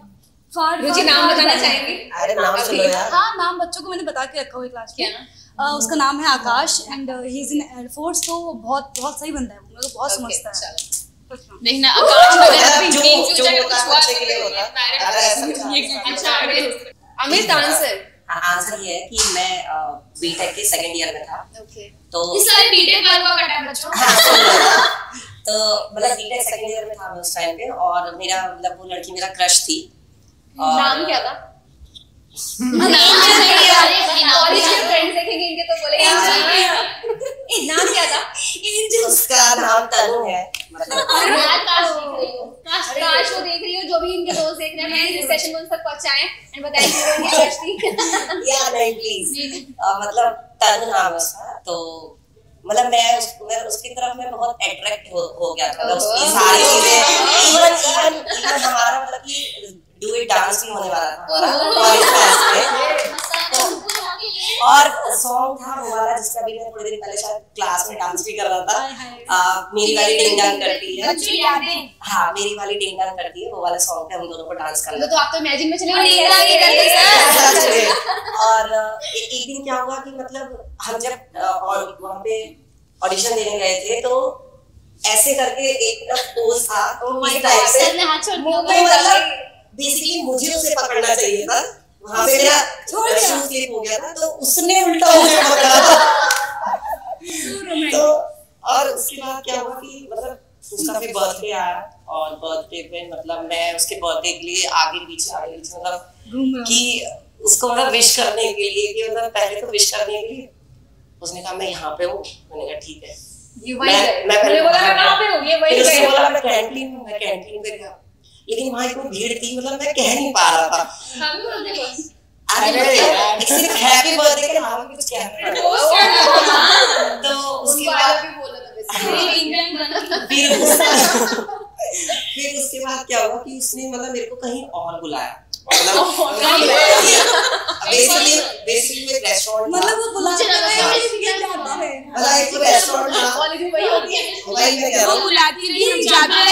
रुचि नाम बताना चाहेंगे? अरे नाम सुनो यार। हाँ, नाम बच्चों को मैंने बता के रखा हुआ क्लास में। उसका नाम है Akash and he is in air force. तो बहुत सही बंदा है, वो मेरे को बहुत समझता है। देखना आकाश वगैरह जो फ्यूचर में होता कुछ है हुआ बच्चे के लिए होता है। अगर ऐसा कुछ अच्छा अमित आंसर। हाँ, आंसर ये है कि मैं बीटेक के सेकंड ईयर में था। ओके। तो इस सारे बीटेक वालों का कटा बच्चों। तो मतलब बीटेक सेकंड ईयर में था मैं उस टाइम पे, और मेरा मतलब वो लड़की मेरा क्रश थी। नाम क्या था? नाम क्या था? उसका नाम तनु है। काश वो देख रही हो, जो भी इनके दोस्त देख रहे हैं, मैं इस सेशन में उन तक पहुंचाएं एंड बताएं कि वो उनकी क्रश थी। या नहीं प्लीज, मतलब तनु नाम है उसका। तो मतलब मैं उसकी तरफ में बहुत अट्रैक्ट हो गया था। उसकी सारी चीजें इवन हमारा मतलब कि डुएट डांस भी होने वाला था और सॉन्ग था वो वाला जिसका भी मैं थोड़ी देर पहले शायद क्लास में डांस भी कर रहा था। मेरी वाली डिंग डांग करती है। हाँ, मेरी वाली डिंग डांग करती है, वो वाला सॉन्ग है, हम दोनों को डांस करना। तो आप तो इमेजिन में चले और एक दिन क्या हुआ कि मतलब हम जब और वहाँ पे ऑडिशन देने गए थे, तो ऐसे करके एक पोज था इस टाइप से, मतलब बेसिकली मुझे उसे पकड़ना चाहिए था, वहाँ पे मेरा शू स्लिप हो गया था, तो उसने उल्टा मुझे पकड़ा था। तो और उसके बाद क्या हुआ कि मतलब उसका फिर बर्थडे आया, और बर्थडे पे मतलब मैं उसके बर्थडे के लिए आगे पीछे मतलब कि उसको मतलब विश करने के लिए, कि मतलब पहले तो विश करने के लिए उसने कहा मैं यहाँ पे हूँ। मैंने कहा ठीक है, मैं पहले बोला मैं कैंटीन पे गया, लेकिन वहाँ इतनी भीड़ थी, मतलब मैं कह नहीं पा रहा था। अरे सिर्फ हैप्पी बर्थडे के नाम पे कुछ कह रहा था। तो उसके बाद फिर उसके बाद क्या हुआ कि उसने मतलब मेरे को कहीं और बुलाया, बेसिकली एक रेस्टोरेंट, मतलब वो बुलाते रहे,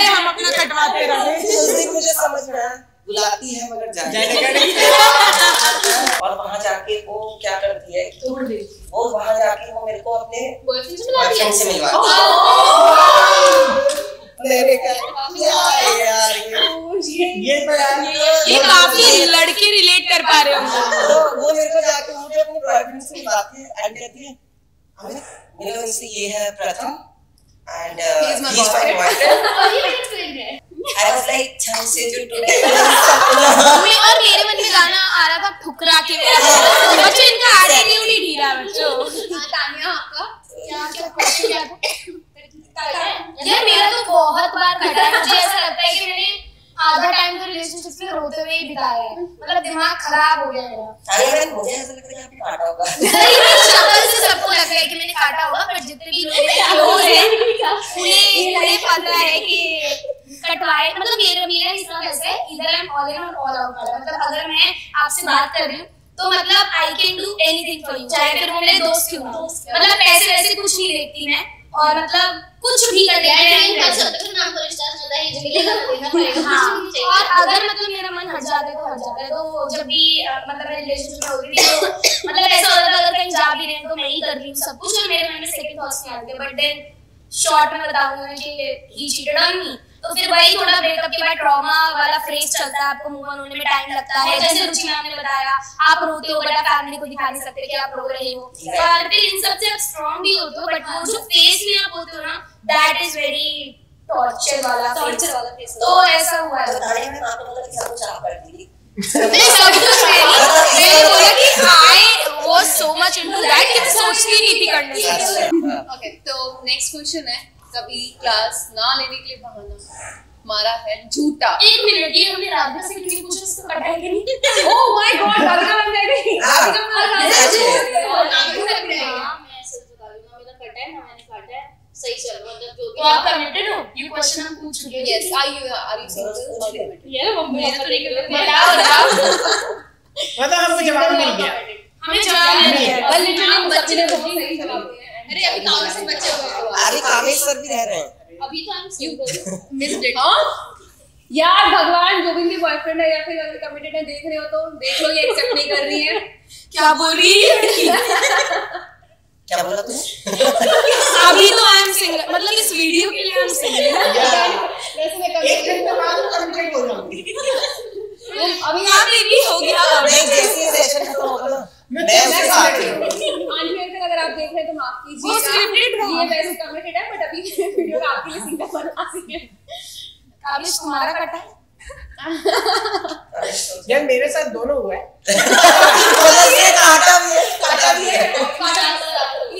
हम अपना कटवाते रहे। उस दिन मुझे समझ में आया बुलाती है मगर जाने और वहाँ जाके वो क्या करती है, वो वहाँ जाके वो मेरे को अपने बॉयफ्रेंड से मिलवाती ये काफी लड़के रिलेट कर पा रहे हो। तो वो मेरे को जाके मुझे अपने बॉयफ्रेंड से मिलवाती है एंड कहती है मेरे को इससे ये है प्रथम and he is my boyfriend. I was like छम से जो टूटे मम्मी, और मेरे मन में गाना आ रहा था ठुकरा के बच्चों, इनका एटीट्यूड ही ढीला है बच्चों। तानिया आपका क्या क्वेश्चन क्या था? यार मेरा तो बहुत बार कटा है। मुझे ऐसा लगता है कि मैंने आधा टाइम तो रिलेशनशिप में रोते हुए ही बिताया है, मतलब दिमाग खराब हो गया मेरा। अरे मुझे ऐसा लगता है कि आपने काटा होगा। शक्ल से सबको लगता है कि मैंने काटा होगा, पर जितने भी लोग क्लोज हैं उन्हें पता है कि कटवाए, मतलब मेरा हिसाब ऐसा है, इधर आई एम ऑल इन और ऑल आउट। मतलब अगर मैं आपसे बात कर रही हूँ तो मतलब I can do anything for you, चाहे फिर वो मेरे दोस्त क्यों ना, मतलब पैसे वैसे कुछ नहीं देखती मैं, और मतलब कुछ भी करने के लिए और अगर मतलब मेरा मन हट जाता है तो हट जाता है। तो जब भी मतलब मैं रिलेशनशिप में होती थी तो मतलब ऐसा होता था अगर कहीं जा भी रहे हैं तो मैं ही कर रही हूँ सब कुछ, और मेरे मन में सेकंड थॉट्स नहीं आते। बट देन शॉर्ट में बताऊंगा कि ही चीटेड ऑन मी, तो फिर वही थोड़ा ब्रेकअप के बाद ट्रॉमा वाला फ्रेज चलता है, आपको मूव ऑन होने में टाइम लगता है। जैसे रुचि मैम ने बताया, आप रोते हो बट आप फैमिली को दिखा नहीं सकते कि आप रो रहे हो, और फिर इन सब से आप स्ट्रांग भी होते हो, बट वो जो फेस में आप होते हो ना, दैट इज वेरी टॉर्चर वाला फेस। तो ऐसा हुआ है। बताने में आपको मतलब कि सब कुछ आप करती थी। मैंने सब कुछ मैंने बोला कि I was so much into that कि सोचती नहीं थी करने से। ओके, तो नेक्स्ट क्वेश्चन है, कभी क्लास ना लेने के लिए बहाना मारा है झूठा? एक मिनट, ये हमने राधिका से किसी पूछा इसको कटाएंगे नहीं? ओह माय गॉड, राधिका मैम कह रही है। राधिका मैम मैं ऐसे बता रही हूं, मेरा कटा है ना, मैंने काटा है, सही चल रहा, मतलब जो तो आप कमिटेड हो? ये क्वेश्चन हम पूछ चुके हैं। Yes, are you single? ये मम्मी ऐसा देख रहे हो, बताओ मतलब हमको जवाब मिल गया। हमें जवाब मिल गया। और लिटरली बच्चे ने बहुत सही जवाब दिया है। अरे अभी काउंट से बच्चे हो गए। अरे कामेश सर भी रह रहे हैं। अभी तो हम सिंगल मिस्ड इट। यार भगवान, जो भी मेरी बॉयफ्रेंड है या फिर अगर कमिटेड है देख रहे हो तो देख लो, ये एक्सेप्ट नहीं कर रही है। क्या बोल रही है? क्या बोला तू? अभी तो आई एम सिंगल, मतलब इस वीडियो के लिए आई एम सिंगल। वैसे मैं एक घंटे बाद कमिटेड हो जाऊंगी। अभी यहाँ पे भी हो गया। नहीं, जैसे सेशन खत्म होगा ना मैं उसके साथ ही हूँ। अनफेयर अगर आप देख रहे हैं तो माफ वो scripted कीजिएगा। था। ये वैसे कमिटेड है बट अभी वीडियो आपके लिए सिंगल बना रही है। कामेश तुम्हारा कटा है? यार मेरे साथ दोनों हुआ है। मतलब ये काटा भी है, काटा भी है।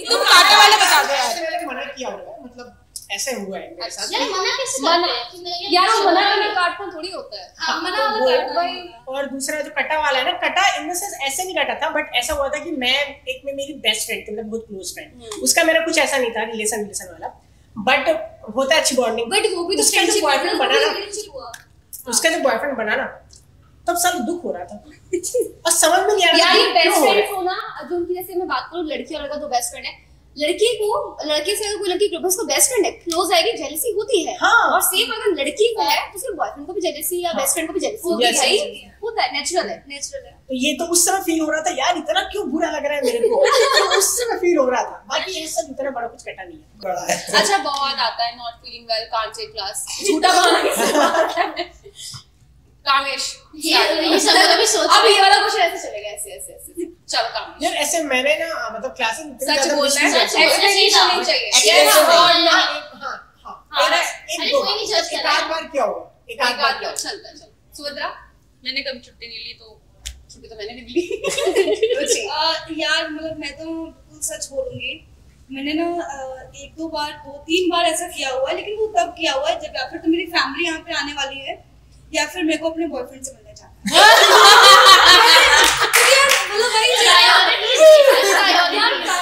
तुम काटे वाले बता दो यार। ऐसे मैंने मना किया होगा, मतलब ऐसे हुआ है मेरे साथ। यार मना कैसे करते हैं कि नहीं यार वो मना करना काटना थोड़ी होता है। हाँ, मना तो वाला वो काटना भाई। और दूसरा जो कटा वाला है ना, कटा इन द सेंस ऐसे नहीं कटा था, बट ऐसा हुआ था कि मैं एक में मेरी बेस्ट फ्रेंड थी, मतलब बहुत क्लोज फ्रेंड, उसका मेरा कुछ ऐसा नहीं था रिलेशन वाला, बट होता है अच्छी बॉन्डिंग। बट वो भी तो उसका जो बॉयफ्रेंड बना ना, हुआ। उसका जो बॉयफ्रेंड बना ना, तब सब दुख हो रहा था और समझ में नहीं आ रहा यार ये था बेस्ट क्यों हो रहा है। फ्रेंड हो ना, जो उनकी जैसे मैं बात करूं, लड़की और लड़का दो बेस्ट फ्रेंड है, लड़की को लड़के से अगर कोई लड़की क्लोज उसको बेस्ट फ्रेंड है क्लोज आएगी, जेलसी होती है। हाँ। और सेम अगर लड़की को है तो उसके बॉयफ्रेंड को भी जेलसी या बेस्ट फ्रेंड को भी जेलसी होती Yes, है। yes, yes. होता है, नेचुरल है। नेचुरल है। तो ये तो उस समय फील हो रहा था, यार इतना क्यों बुरा लग रहा है मेरे को, तो उस समय फील हो रहा था। बाकी ये सब इतना बड़ा कुछ कटा नहीं है। बड़ा है। अच्छा बहुत आता है, not feeling well, can't take class, झूठा बहाना किसी बात है। कामेश ये सब लोग अभी सोच अब ये वाला क्वेश्चन ऐसे चलेगा, ऐसे चलो कामेश यार ऐसे मैंने ना मतलब क्लासेस में सच बोलना है, सच बोलना एक्सप्लेनेशन नहीं चाहिए। चाहिए। Explanation नहीं। और ना अरे कोई नहीं जज कर एक रहा आध बार क्या हुआ, एक आध बार क्या हुआ। चलता है। चल सुभद्रा, मैंने कभी छुट्टी नहीं ली, तो छुट्टी तो मैंने भी ली। रुचि, यार मतलब मैं तो बिल्कुल सच बोलूंगी, मैंने ना एक दो बार 2-3 बार ऐसा किया हुआ है, लेकिन वो तब किया हुआ है जब या फिर तो मेरी फैमिली यहाँ पे आने वाली है या फिर मेरे को अपने बॉयफ्रेंड से मिलने जाना है। मतलब भाई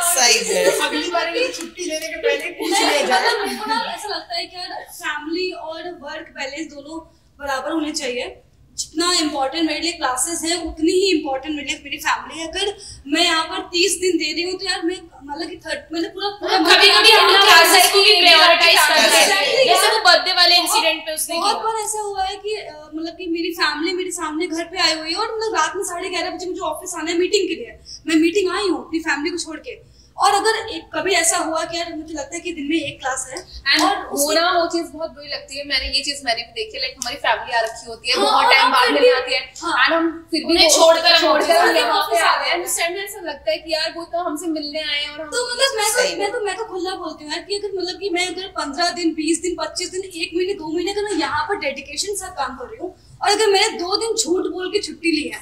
सही है। अगली बार ये छुट्टी लेने के पहले पूछ लिया जाए। मतलब मेरे को ना ऐसा लगता है कि यार फैमिली और वर्क बैलेंस दोनों बराबर होने चाहिए। जितना इम्पोर्टेंट मेरे लिए क्लासेस हैं उतनी ही इम्पोर्टेंट मेरे लिए मेरी फैमिली है। अगर मैं यहाँ पर 30 दिन दे रही हूँ तो यार मैं मतलब कि मतलब पूरा कभी-कभी हम लोग क्लासेस को भी प्रायोरिटाइज करते हैं, Exactly, जैसे यार। वो बर्थडे वाले इंसिडेंट पे उसने बहुत किया। बार ऐसा हुआ है कि मतलब कि मेरी फैमिली मेरे सामने घर पे आई हुई है और मतलब रात में 11:30 बजे मुझे ऑफिस आना है मीटिंग के लिए। मैं मीटिंग आई हूँ अपनी फैमिली को छोड़ के, और अगर कभी ऐसा हुआ कि यार मुझे लगता है कि दिन में एक क्लास है और वो ना वो चीज बहुत बुरी लगती है। मैंने भी देखी है, लाइक हमारी फैमिली आ रखी होती है, बहुत टाइम बाद मिलने आती है, एंड हम फिर भी उन्हें छोड़कर हम वापस आ गए। एंड ऐसा लगता है कि यार वो तो हमसे मिलने आए हैं और हम तो मतलब मैं तो खुला बोलती हूँ यार कि अगर मतलब कि मैं अगर 15 दिन 20 दिन 25 दिन 1 महीने 2 महीने का मैं यहाँ पर डेडिकेशन से काम कर रही हूँ, और अगर मैंने 2 दिन झूठ बोल के छुट्टी ली है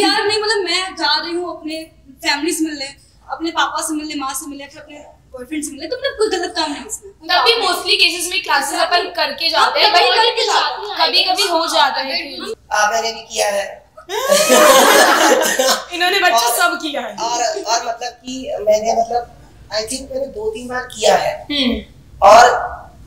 यार नहीं, मतलब मैं जा रही हूँ अपने फैमिली से मिलने, अपने पापा से मिलने, माँ से मिलने, फिर अपने बॉयफ्रेंड से मिलने, तो मतलब कोई गलत काम नहीं इसमें। तब भी मोस्टली केसेस में क्लासेस अपन करके जाते हैं, वही करके जाते हैं। कभी-कभी हो जाता है। मैंने भी किया है। इन्होंने बच्चे सब किया है। और मतलब कि मैंने मतलब आई थिंक मैंने 2-3 बार किया है, और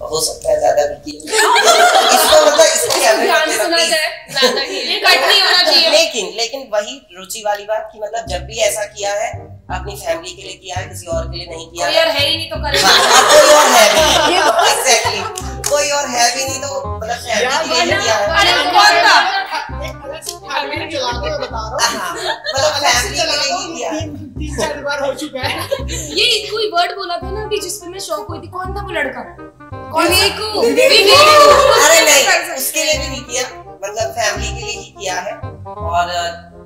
हो सकता है ज्यादा भी किया। इसको मतलब इसको क्या ध्यान सुना जाए, ज्यादा ही ये कट नहीं होना चाहिए। लेकिन वही रुचि वाली बात कि मतलब जब भी ऐसा किया है अपनी फैमिली के लिए किया है, किसी और के लिए नहीं किया कोई है। और है ही नहीं तो करेगा। हाँ, कोई और है भी नहीं। Exactly, कोई और है भी नहीं तो मतलब फैमिली के लिए किया है। अरे कौन था? एक अलग से फैमिली चलाते हुए बता रहा हूँ। हाँ, मतलब फैमिली के लिए ही किया है। 3-4 बार हो चुका है। ये कोई वर्ड बोला था ना अभी जिसपे मैं शॉक हुई थी, कौन था वो लड़का? विवेकू। अरे नहीं, उसके लिए भी नहीं किया, मतलब फैमिली के लिए ही किया है, और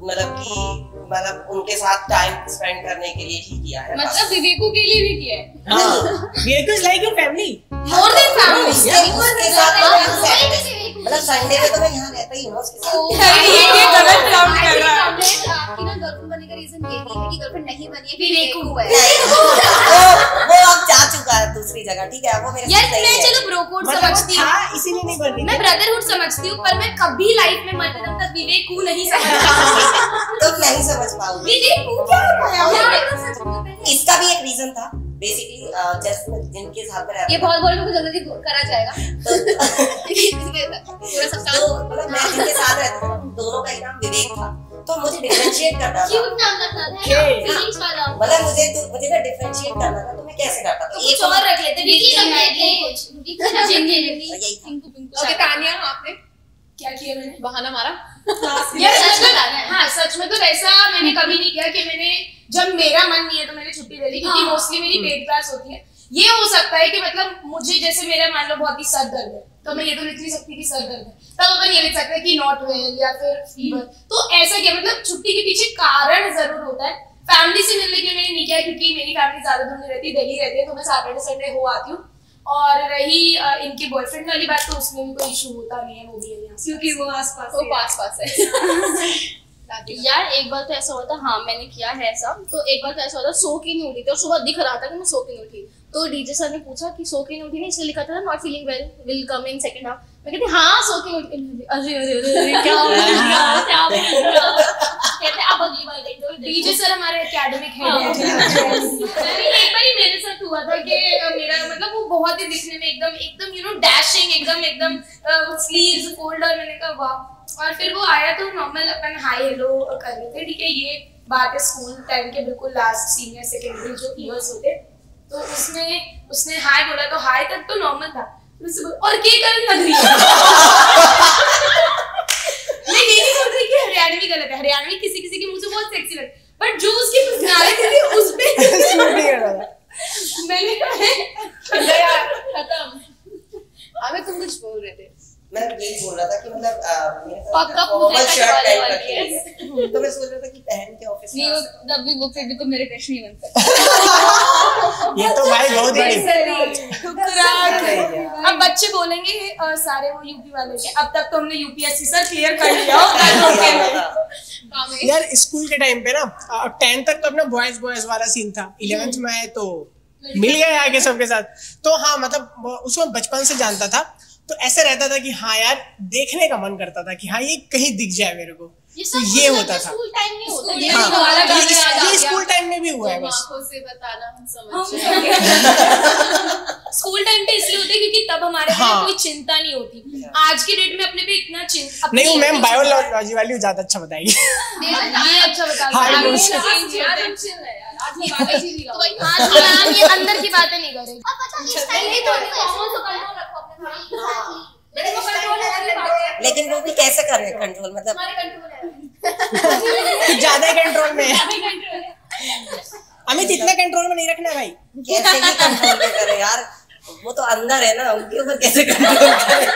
मतलब उनके साथ टाइम स्पेंड करने के लिए ही किया है। मतलब विवेकू के लिए भी किया है। Viveku is like your family. More than family. उसके साथ मतलब संडे में तो मैं यहाँ रहता ही हूँ उसके साथ। ये गलत काउंट कर रहा है। आपकी ना गर्लफ्रेंड बनने का रीजन यही है कि गर्लफ्रेंड नहीं बनी है, विवेकू है। वो अब जा चुका है दूसरी जगह, ठीक है, वो मेरे यार साथ नहीं मैं है। चलो ब्रो कोड मतलब समझती हूँ, था इसीलिए नहीं बन रही मैं ब्रदरहुड समझती हूँ, पर मैं कभी लाइफ में मरते दम तक विवेकू नहीं समझ पाऊंगी। तो नहीं समझ पाऊंगी। विवेकू क्या है? इसका भी एक रीजन था बेसिकली, जैसे जिनके साथ में रहता ये बहुत बोल में जल्दी करा जाएगा। तो पूरा सब तो मतलब मैं जिनके साथ रहता था दोनों का ही नाम विवेक था, तो मुझे डिफरेंशिएट करना था। क्यूट नाम लगता था, फीलिंग्स वाला। मतलब मुझे ना डिफरेंशिएट करना था, तो मैं कैसे करता था? कुछ और रख लेते, विकी रख लेते। ओके तानिया, आपने क्या किया मैंने? बहाना मारा? यार सच में हाँ, सच में तो वैसा मैंने कभी नहीं किया कि मैंने जब मेरा मन नहीं है तो मैंने छुट्टी ले ली, क्योंकि मोस्टली मेरी पेड क्लास होती है। ये हो सकता है कि मतलब मुझे जैसे मेरा मान लो बहुत ही सर दर्द है, तो मैं ये तो लिख नहीं सकती कि सर दर्द है, तब अपन ये लिख सकते हैं कि नॉट वेल या फिर फीवर। तो ऐसा क्या मतलब छुट्टी के पीछे कारण जरूर होता है। फैमिली से मिलने के लिए मैंने नहीं किया, क्योंकि मेरी फैमिली ज्यादा दूर नहीं रहती, दिल्ली रहती है, तो मैं सैटरडे संडे हो आती हूँ। और रही इनके बॉयफ्रेंड वाली बात, तो उसमें भी कोई इशू होता नहीं है, वो भी है यहाँ, क्योंकि वो आसपास वो पास है। यार एक बार तो ऐसा हुआ था, हाँ मैंने किया है ऐसा। तो एक बार तो ऐसा हुआ था, सो के नहीं उठी थी और सुबह दिख रहा था कि मैं सो के नहीं उठी। तो डीजे सर ने पूछा कि सो के नहीं उठी, नहीं इसलिए लिखा था not feeling well, will come in second half. मैं कहती हाँ सो के उठी। अरे अरे अरे क्या हो गया, क्या हो गया? कहते अब अगली बार देख दो। डीजे सर हमारे एकेडमिक हेड हैं। एक बार ही मेरे साथ हुआ था कि मेरा मतलब वो बहुत ही दिखने में एकदम यू नो डैशिंग, एकदम स्लीव्स फोल्ड, और मैंने कहा वाह। और फिर वो आया तो नॉर्मल अपन हाई हेलो कर रहे थे, ठीक है। ये बात है स्कूल टाइम के बिल्कुल लास्ट सीनियर सेकेंडरी जो ईयर्स होते, तो उसने हाय बोला, तो हाय तक तो नॉर्मल था। और क्या करने लग रही है? मैं ये नहीं बोल रही कि हरियाणवी गलत है, हरियाणवी किसी के मुंह से बहुत सेक्सी लगता है, बट जो उसकी पर्सनालिटी थी उस पे मैंने कहा खत्म। हमें तुम कुछ बोल रहे थे? मैं यही बोल रहा था कि मतलब मेरे पक्का फॉर्मल शर्ट टाइप वाली रखी है, तो मैं सोच रहा था कि पहन के ऑफिस में तब भी वो फिर भी तो मेरे क्रश नहीं बन सकते। ये तो भाई बहुत बड़ी अब बच्चे बोलेंगे सारे वो यूपी वाले के, अब तक तो हमने यूपीएससी सर क्लियर कर लिया। यार स्कूल के टाइम पे ना 10th तक तो अपना बॉयज वाला सीन था। 11th में आए तो मिल गए आगे सबके साथ। तो हाँ मतलब उसको बचपन से जानता था, तो ऐसे रहता था कि हाँ यार देखने का मन करता था कि हाँ ये कहीं दिख जाए मेरे को, तो ये होता था। स्कूल टाइम नहीं होता, ये स्कूल टाइम में भी हुआ है बस। आंखों से बताना हम समझ जाएंगे। स्कूल टाइम पे इसलिए होते क्योंकि तब हमारे पे कोई चिंता नहीं होती। आज की डेट में अपने पे इतना चिंता नहीं, वो मैम बायोलॉजी वाली ज्यादा अच्छा बताएगी। ये अच्छा बता आज ये अंदर की बातें नहीं करेगी। लेकिन वो भी कैसे कर रहे हैं कंट्रोल, मतलब ज्यादा कंट्रोल में है। अमित इतना कंट्रोल में नहीं रखना है भाई। कैसे ही कंट्रोल में करे यार, वो तो अंदर है ना, उनके ऊपर कैसे कंट्रोल करे?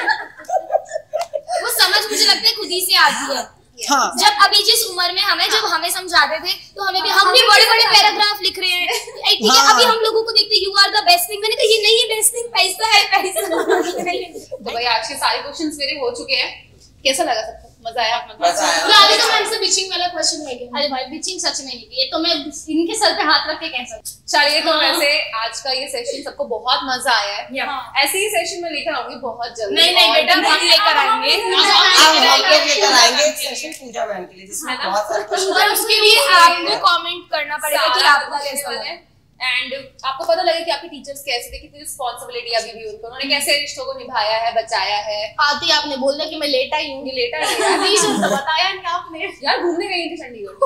वो समझ मुझे लगता है खुद ही से आती है। हाँ। जब अभी जिस उम्र में जब हमें समझाते थे, तो हम भी बड़े-बड़े पैराग्राफ लिख रहे हैं, ठीक है। अभी हम लोगों को देखते you are the best thing, मैंने कहा ये नहीं है बेस्ट थिंग, पैसा है पैसा। तो भाई आज के सारे क्वेश्चंस मेरे हो चुके हैं, कैसा लगा सबको? मजा आया? मजा आया। अभी तो मैम से बिचिंग वाला क्वेश्चन है क्या? अरे भाई बिचिंग सच में नहीं की, ये तो मैं इनके सर पे हाथ रख के कह सकती हूँ। चलिए तो वैसे आज का ये सेशन सबको बहुत मजा आया है। ऐसे ही सेशन में लेकर आऊंगी बहुत जल्दी। नहीं बेटा, हम लेकर आएंगे, हम लेकर आएंगे एक सेशन पूजा मैम के लिए, जिसमें बहुत सारे क्वेश्चन। और उसके लिए आपको कमेंट करना पड़ेगा कि आपका कैसा लगा। एंड आपको पता लगे कि आपके टीचर्स कैसे थे, कितनी रिस्पॉन्सिबिलिटी अभी भी उनको, उन्होंने कैसे रिश्तों को निभाया है, बचाया है। आते ही आपने बोल दिया कि मैं लेट आई हूँ, लेटर नहीं बताया नहीं आपने। यार घूमने गई थी चंडीगढ़।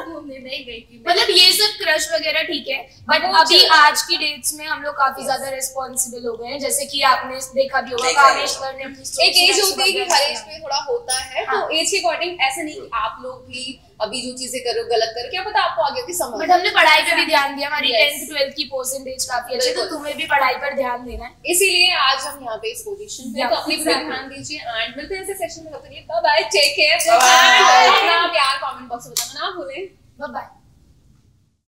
घूमने नहीं गई थी मतलब ये सब क्रश वगैरह ठीक है, बट अभी आज की डेट्स में हम लोग काफी ज्यादा रिस्पॉन्सिबल हो गए हैं। जैसे कि आपने देखा भी होगा, कामेश्वर ने अपनी एक एज होती है कि हर एज पे थोड़ा होता है, तो एज के अकॉर्डिंग ऐसा नहीं कि आप लोग भी अभी जो चीजें कर रहे हो गलत कर, क्या पता आपको आगे की समझ। बट हमने पढ़ाई पे भी ध्यान दिया, हमारी 10th 12th की परसेंटेज काफी अच्छी, तो तुम्हें भी पढ़ाई पर ध्यान देना है। इसीलिए आज हम यहाँ पे इस पोजीशन पे, तो अपनी पे ध्यान दीजिए एंड मिलते हैं ऐसे सेशन में। तब तक बाय बाय, टेक केयर, अपना प्यार कमेंट बॉक्स में बताना ना भूलें। Bye bye.